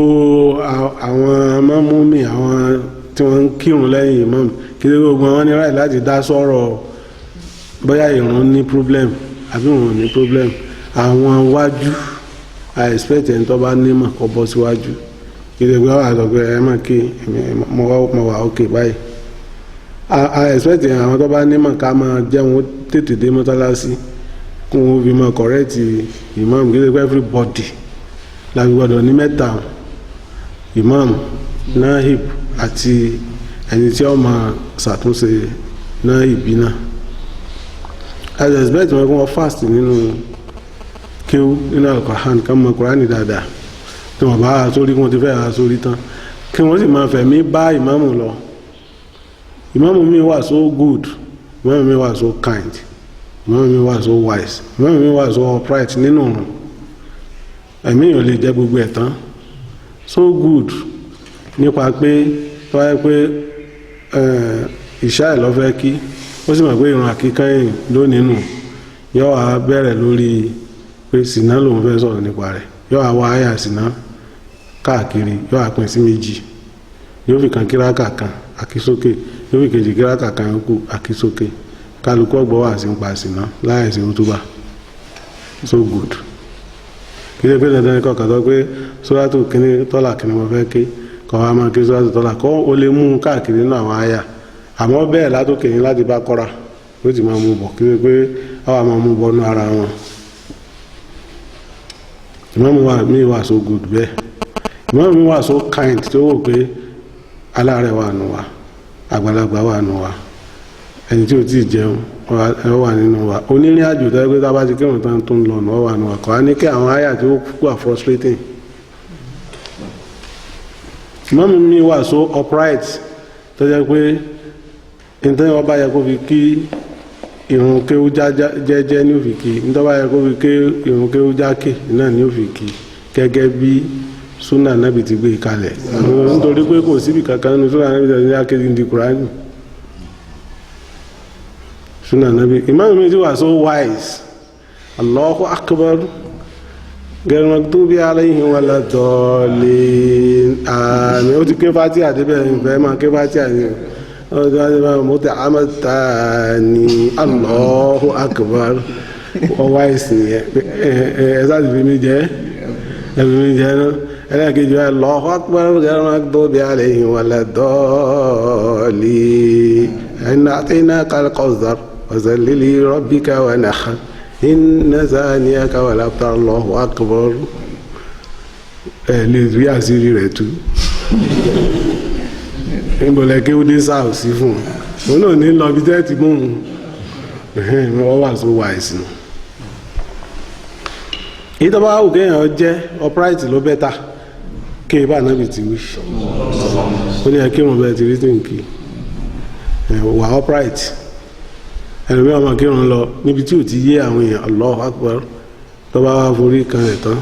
àwọn mọ́múmi àwọn tí wọ́n ń kírun lẹ́yìn imam kìí ṣe gbogbo wọn ní ráì láti dá sọ̀rọ̀ bóyá ìrun ní problem àbí ìrun ní problem àwọn wájú I expect ẹni tó bá nímọ̀ kó bọ́ síwájú kìí ṣe pé wọ́n àtọ̀ pé ẹ má kí mo wà ókè báyìí I expect àwọn tó bá nímọ̀ ká máa jẹun tètè dé mọ́tálásí kí wọ́n fi máa correct imam kìí ṣe pé everybody láti gbọ́dọ̀ ní mẹ́ta imam nahib àti ẹni tí ó máa ṣàtúnṣe nahib náà I expect wọn kí wọ́n fast nínú kíw nínú Al-Qur'an ká mọ Qur'ani dáadáa tí wọ́n bá sórí kí wọ́n ti fẹ́ sórí tán kí wọ́n sì máa fẹ̀mí bá ìmáàmù lọ ìmáàmù mi wà so good ìmáàmù mi wà so kind ìmáàmù mi wà so wise ìmáàmù mi wà so upright nínú ọ̀run ẹ̀mí yóò lè jẹ́ gbogbo ẹ̀ tán so good nípa pé tó wáyé pé ìṣá ẹ̀ lọ́fẹ́ kí ó sì mọ̀ pé ìrun àkíkányìn lónìí nù yóò wá bẹ̀rẹ̀ lórí pé sìnà lòun fẹ́ sọ̀rọ̀ nípa rẹ̀ yóò wá wá àyà sìnà káàkiri yóò wá pín sí méjì yóò fi kan kíráàkà kan àkísókè yóò fi kejì kíráàkà kan yòókù àkísókè kálukú ọgbọ́ wà sí ń pa sìnà láì sí rútúbà so good kí ló pé dandan kọ́ kàtọ́ pé sóràtò kíní tọ́là kíní mo fẹ́ ké kọ́ wa máa ké sóràtò tọ́là kọ́ ó lè mú káàkiri nínú àwọn àyà àmọ́ bẹ́ẹ̀ látòkè ní láti bá kọ́ra ló ti máa mú bọ̀ kí ló pé àwa máa mú bọ́nú ara wọn ìmáàmù mi wà so good bẹ́ẹ̀ ìmáàmù mi wà so kind tó wò pé aláàrẹ̀ wà nù wa àgbàlagbà wà nù wa ẹni tí ò tí ì jẹun ọ wà nínú wa onírìn àjò tó yẹ pé tá a bá ti kírun tán tó ń lọ ọ wà nù wa kọ́ á ní kí àwọn àyà tí ó kú à frustrating ìmáàmù mi wà so upright tó jẹ́ pé nítorí wọn bá yẹ kó fi kí ìrun kéwú jẹ́jẹ́ ní òfì kí nítorí wọn bá yẹ kó fi ké ìrun kéwú jákè náà ní òfì kí gẹ́gẹ́ bí súnà nábì ti gbé kalẹ̀ nítorí pé kò síbi kankan nínú súnà nábì ti ní akéde ní Kùránì súnà nábì ìmáàmù mi ti wà so wise Allahu akbar gẹ̀rù maghdubi alayhim wala dallin àmín ó ti ké Fatiha àdébẹ̀ ìfẹ́ máa ké Fatiha ní muta'ammatani Allahu akbar ọwá ìsìn yẹn ẹ̀sá ti fi mi jẹ́ ẹ̀mí mi jẹ́ náà ẹlẹ́kejì wa Allahu akbar ghayra maghdubi alayhim wala dallin inna a'tainakal kawthar fasalli li rabbika wanhar inna zaniyaka wal abtar Allahu akbar lè rí àṣírí rẹ̀ tú ìbọ̀lẹ̀ kí ó dé sáà sí fún un náà ní lọ bí tẹ́ẹ̀tì mú un wọ́n wà so wà ìsìn èyí tó bá wù kéèyàn jẹ́ upright ló bẹ́ta kí ibà náà bì ti wí ó ní ẹkí wọn bẹ́ẹ̀ ti rí tí n kì wà upright ẹlòmí ọmọ kírun lọ níbi tí ò ti yé àwọn èèyàn Allahu Akbar tó bá wá forí kan rẹ̀ tán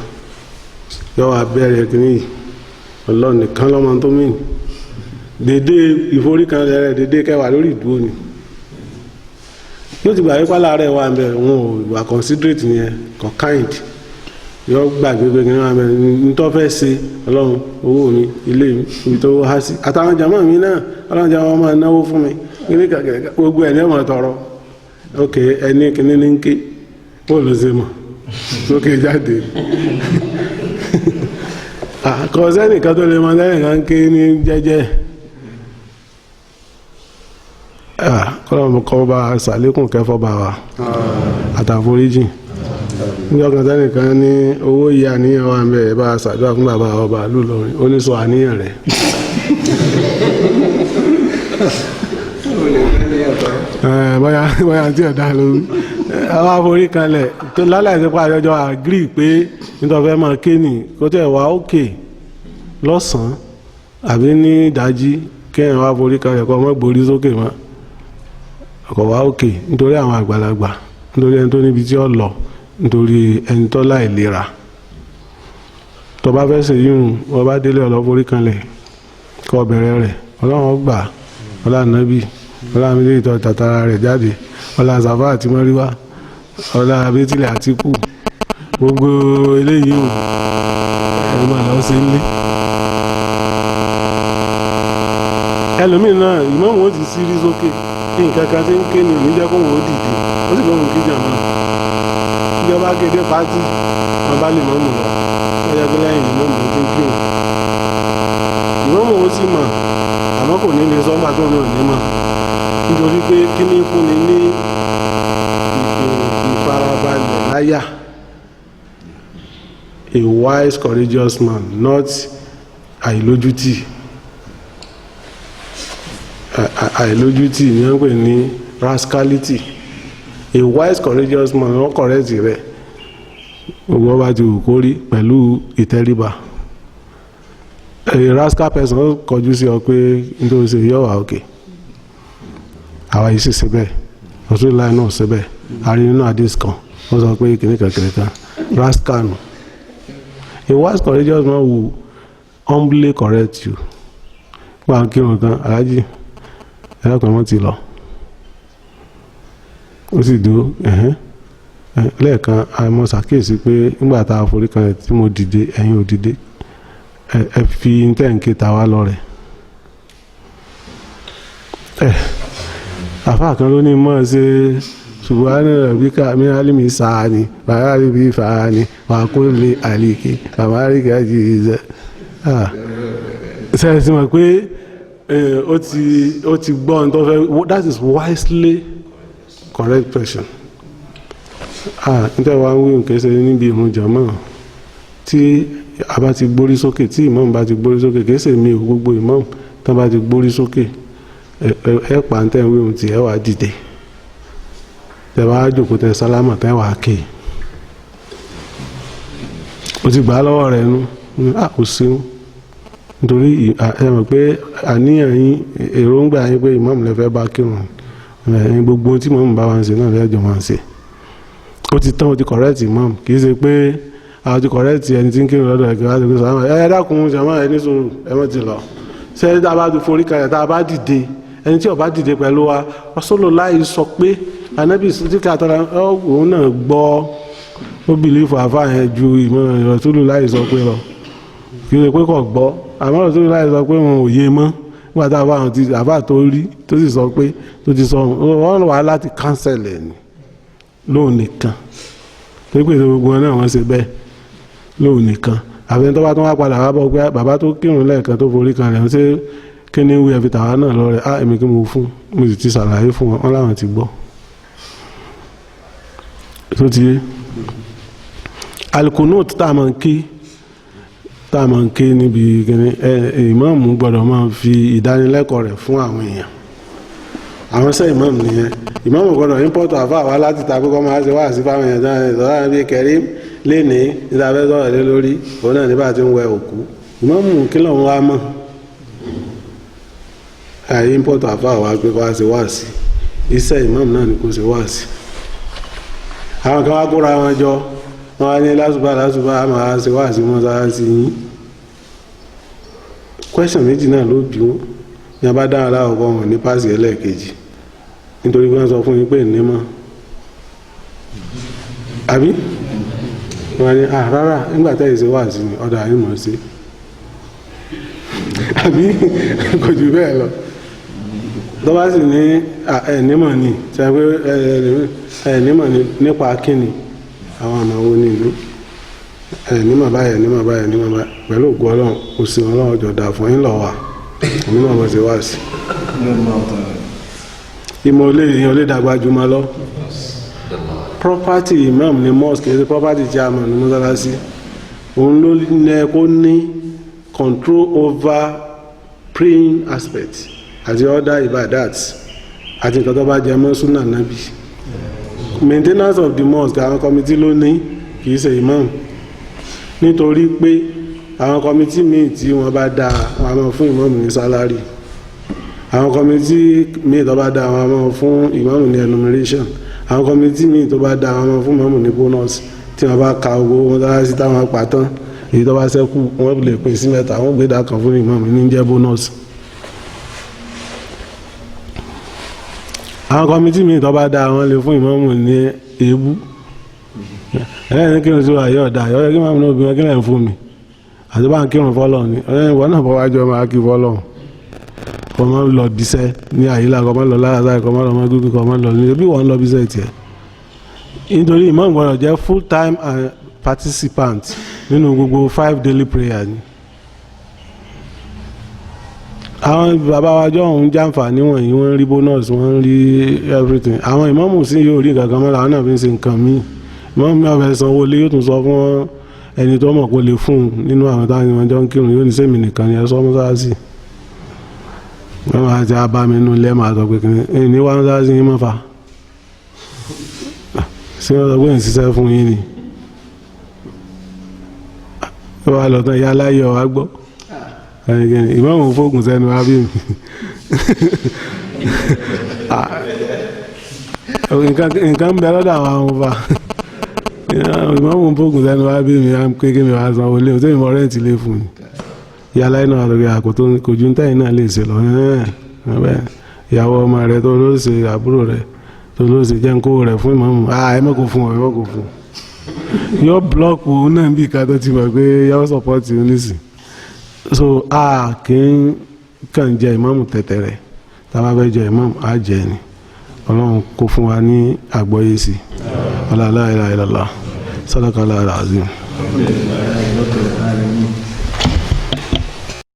yọ wà bẹ̀rẹ̀ kìíní Ọlọ́run nìkan lọ́mọ tó mìíràn dédé ìforíkan rẹ̀ dédé kẹwàá lórí ìdúró ni yóò ti gbà wípé aláàrẹ̀ wà ń bẹ̀ wọn ò wà considerate yẹn kò kind yóò gbàgbé pé kí wọ́n wà bẹ̀rẹ̀ ní tó fẹ́ ṣe Ọlọ́run owó mi ilé mi ibi tó há sí àtàwọn jàmọ́ mi náà Ọlọ́run jẹ́ wọn máa náwó fún mi kíní kàkẹ́kẹ́ gbogbo ẹ̀ ní ọmọ tọrọ ok ẹni kíní ní ń ké ó ló ṣe mọ̀ sókè jáde kọ̀ọ̀sẹ́nìkan tó lè mọ lẹ́yìn kan ké ní jẹ́jẹ́ kọ́ bá sàlékùn kẹfọ́ bá wa àtàforíjì ní ọkàn tẹ́nìkan ní owó yìí àníyàn wà ń bẹ̀rẹ̀ bá ṣàdúrà fún bàbá ọba ìlú Ìlọrin ó ní sọ àníyàn rẹ̀ bóyá tí ọ̀dá ló àwọn àforí kanlẹ̀ tó lálẹ́ ìsẹ́pá àjọjọ́ àgírí pé nítorí fẹ́ máa ké nì kó tẹ̀ wá òkè lọ́sàn-án àbí ní ìdájí kẹ́yìn wá forí kanlẹ̀ kọ́ mọ́ gborí sókè mọ́ ọkọ̀ wá òkè nítorí àwọn àgbàlagbà nítorí ẹni tó níbi tí ó lọ nítorí ẹni tó láìlera tó bá fẹ́ ṣe yíhun wọ́n bá délé ọ̀lọ́ forí kanlẹ̀ kọ́ bẹ̀rẹ̀ rẹ̀ Ọlọ́run gbà ọlá nàbí ọlá mílíọ̀nù ìtọ́ tàtàrà rẹ̀ jáde ọlá àzàfà àti mọ́ríwá ọlá abẹ́tílẹ̀ àtìkù gbogbo eléyìí ò ẹ̀rọ máa lọ sí ilé ẹlòmíì náà ìmọ̀mù ó ti sírí sókè ní nǹkan kan tí ń ké ní oníjẹ́ kó wọ́n ó dìde ó sì lọ́wọ́ kíjà náà ìjọba kéde pátì wọn bá lè mọ́mù lọ ẹ̀yà tó lẹ́yìn ìmọ̀mù ó ti ń kí ìmọ̀mù ó sì mọ̀ àmọ́ kò ní lè sọ́gbà tó náà ní mọ̀ nítorí pé kí ní fúnni ní ìfarabalẹ̀ láyà a wise courageous man not àìlójútì àìlójútì ni wọ́n pè ní rascality a wise courageous man wọ́n correct rẹ̀ gbogbo ọba ti wù kó rí pẹ̀lú ìtẹríba a rascal person ó kọjú sí ọ pé nítorí ṣe yọ wà òkè àwa yìí sì ṣe bẹ́ẹ̀ ọ̀tún láì náà ṣe bẹ́ẹ̀ àrí nínú àdìs kan ó sọ pé kìnnìkan rascal nù a wise courageous man will humbly correct you wọ́n á kírun kan aláàjì ẹlẹ́kùn wọn ti lọ ó sì dúró lẹ́ẹ̀kan àmọ́ ṣàkíyèsí pé nígbà tá a forí kan tí mo dìde ẹ̀yin ò dìde ẹ fi tẹ́ǹkì ta wá lọ́rẹ̀ àfáà kan ló ní mọ́ ṣe subhana rabbika min alimi sani bàbáàrí bí fàání wà kó lè àlìkí bàbáàrí gàjì ìzẹ sẹ́yìn sí mọ̀ pé ó ti gbọ́ ohun tó fẹ́. That is wisely correct question. Nítorí wàá ń wí nǹkan ṣe níbi ìrun jàmá tí a bá ti gbórí sókè tí ìmáàmù bá ti gbórí sókè kìí ṣe mi ò gbogbo ìmáàmù tán bá ti gbórí sókè ẹ pàǹtẹ̀ ń wí ohun tí ẹ wà dìde tẹ bá jókòó tẹ sálámà tẹ wà ké o ti gbà á lọ́wọ́ rẹ̀ nu kò ṣeun nítorí ẹ mọ̀ pé àníyàn yín èròǹgbà yín pé ìmáàmù lè fẹ́ bá kírun gbogbo tí ìmáàmù bá wà ń ṣe náà lẹ́jọ́ máa ń ṣe ó ti tán ó ti correct ìmáàmù kì í ṣe pé àwọn ti correct ẹni tí ń kírun lọ́dọ̀ ẹ̀kẹ́ wá lóko sọ́mọ́ ẹ dákun jàmá ẹ ní sùúrù ẹ mọ̀ ti lọ ṣé tá a bá ti forí kalẹ̀ tá a bá dìde ẹni tí ó bá dìde pẹ̀lú wa Rasulullahi sọ pé Ànábì sídìkì àtàrà òun náà gbọ́ ó bìlífù àfáà yẹn ju ìmọ̀ Rasulullahi sọ pé lọ kì í ṣe pé kò gbọ́ àmọ́ Rasulullahi sọ pé wọn ò yé mọ́ nígbà tá a bá àwọn ti àfáà tó rí tó sì sọ pé tó ti sọ wọn wà láti cancel ẹ̀ ní lóun nìkan tó pè tó gbogbo náà wọ́n ṣe bẹ́ẹ̀ lóun nìkan àfẹn tó bá tó wá padà wá bọ́ pé bàbá tó kírun lẹ́ẹ̀kan tó forí kan rẹ̀ ṣé kí ni wí ẹ̀fì tàwa náà lọ rẹ̀ èmi kí mo fún mo sì ti ṣàlàyé fún wọn láwọn ti gbọ́ tó ti yé alukunut tá a máa ń ké níbi kíní ìmáàmù gbọ́dọ̀ máa fi ìdánilẹ́kọ̀ọ́ rẹ̀ fún àwọn èèyàn àwọn iṣẹ́ ìmáàmù nìyẹn ìmáàmù gbọ́dọ̀ ímpọ́tù àfáà wá láti ta kókó máa ṣe wá sí fáwọn èèyàn dáhùn ìsọ̀rọ̀ bíi kẹrí léni ìdáfẹ́ sọ̀rọ̀ lé lórí òun náà nígbà tí ń wẹ òkú ìmáàmù kí lóun wá mọ̀ àyè ímpọ́tù àfáà wá pé wá sí wá sí iṣẹ́ ìmáàmù náà ni kò ṣe wá sí. àwọn kan wá kóra wọn jọ wọn wá ní lásùbà a máa ṣe wá sí mọ́sálásí yín question méjì náà ló bí wọn ní a bá dáhùn aláwọ̀ wọn ní páàsì ẹlẹ́ẹ̀kejì nítorí wọ́n sọ fún yín pé ní mọ́ àbí wọ́n ní rárá nígbà tẹ́ ìṣe wà sí ni ọ̀dà yín mọ̀ sí àbí kò jù bẹ́ẹ̀ lọ tó bá sì ní ẹ̀nímọ̀ ni ṣe pé ẹ̀nímọ̀ ni nípa kíni àwọn àmọ́ wo ní ìlú ẹ̀nímọ̀ báyìí pẹ̀lú ògùn ọlọ́run kò sí ọlọ́run ọjọ́ dà fún yín lọ́wọ́ onímọ̀ bó ṣe wá sí ìmọ̀ olè dàgbà jùmọ̀ lọ property imam ní mosque ẹ̀sẹ̀ property chairman ní mọ́sálásí òun ló ní kó ní control over praying aspect àti other ibadat àti nǹkan tó bá jẹ mọ́ súnà nábì maintenance of the mosque àwọn committee ló ní kìí ṣe imam nítorí pé àwọn kọmitì míì tí wọ́n bá dá wọn a máa fún ìmáàmù ní sálárì àwọn kọmitì míì tó bá dá wọn a máa fún ìmáàmù ní enumeration àwọn kọmitì míì tó bá dá wọn a máa fún ìmáàmù ní bonus tí wọ́n bá ka owó wọn dára sí táwọn pa tán èyí tó bá ṣẹ́kù wọ́n lè pín sí mẹ́ta wọ́n gbé dà kan fún ìmáàmù ní jẹ́ bonus. àwọn kọmitì míì tó bá dá wọn lè fún ìmáàmù ní èébú ẹlẹ́yìn kí n sọ àyè ọ̀dà àyọ̀ kí ìmáàmù náà bí wọn kí lẹ́yìn fún mi àti bá ń kírun fọ́lọ́run ni ìwọ náà bọ́ wájú ọmọ akí fọ́lọ́run kọ́ mọ́ lọ bíṣẹ́ ní àyílá kọ́ mọ́ lọ lára kọ́ mọ́ lọ mọ́ gúgú kọ́ mọ́ lọ ní bí wọ́n lọ bíṣẹ́ tiẹ̀ nítorí ìmọ̀ gbọ́dọ̀ jẹ́ full time participant nínú gbogbo 5 daily prayer ni àwọn bàbá wájú ọ̀hún jàǹfààní wọ̀nyí wọ́n rí bonus wọ́n rí everything àwọn ìmáàmù sí yóò rí nǹkan kan mọ́ làwọn náà fi ń ṣe nǹkan míì ìmáàmù náà fẹ́ sanwó lé yóò tún sọ fún wọn ẹni tó mọ̀ pé lè fún un nínú àwọn táwọn ìwọ̀n jọ ń kírun yóò ní sẹ́mi nìkan ni ẹ̀sọ́ mọ́sáàsì wọ́n máa ti abámi inú ilé máa sọ pé kí ní wá mọ́sáàsì yín mọ́fà sí wọ́n sọ pé ń ṣiṣẹ́ fún yín ni wọ́n wá lọ́tàn ìyá aláyọ̀ wá gbọ́ ìmọ̀ràn fóògùn sẹ́nu wá bí mi nǹkan ń bẹ lọ́dọ̀ àwọn ọmọ ìmọ̀ràn fóògùn sẹ́nu wá bí mi kéèké mi wá san olé o tẹ́mi mọ rẹ́ǹtì lé fún mi ìyá aláì náà lórí àkótó kò ju tẹ́yìn náà lè ṣe lọ ìyàwó ọmọ rẹ tó ló ṣe àbúrò rẹ tó ló ṣe jẹ́ ń kó rẹ̀ fún ìmáàmù ẹ mọ́kò fún ọ ẹ mọ́kò fún yọ blọọkù òun náà bí ìka tó ti mọ̀ pé yọ sọpọ́tì oníṣì so kì í kàn jẹ ìmáàmù tẹ̀tẹ̀rẹ̀ tá a bá fẹ́ jẹ ìmáàmù á jẹ ni ọlọ́run kó fún wa ní àgbọ́yé sí la ilaha illallah sadaqallahu alazim.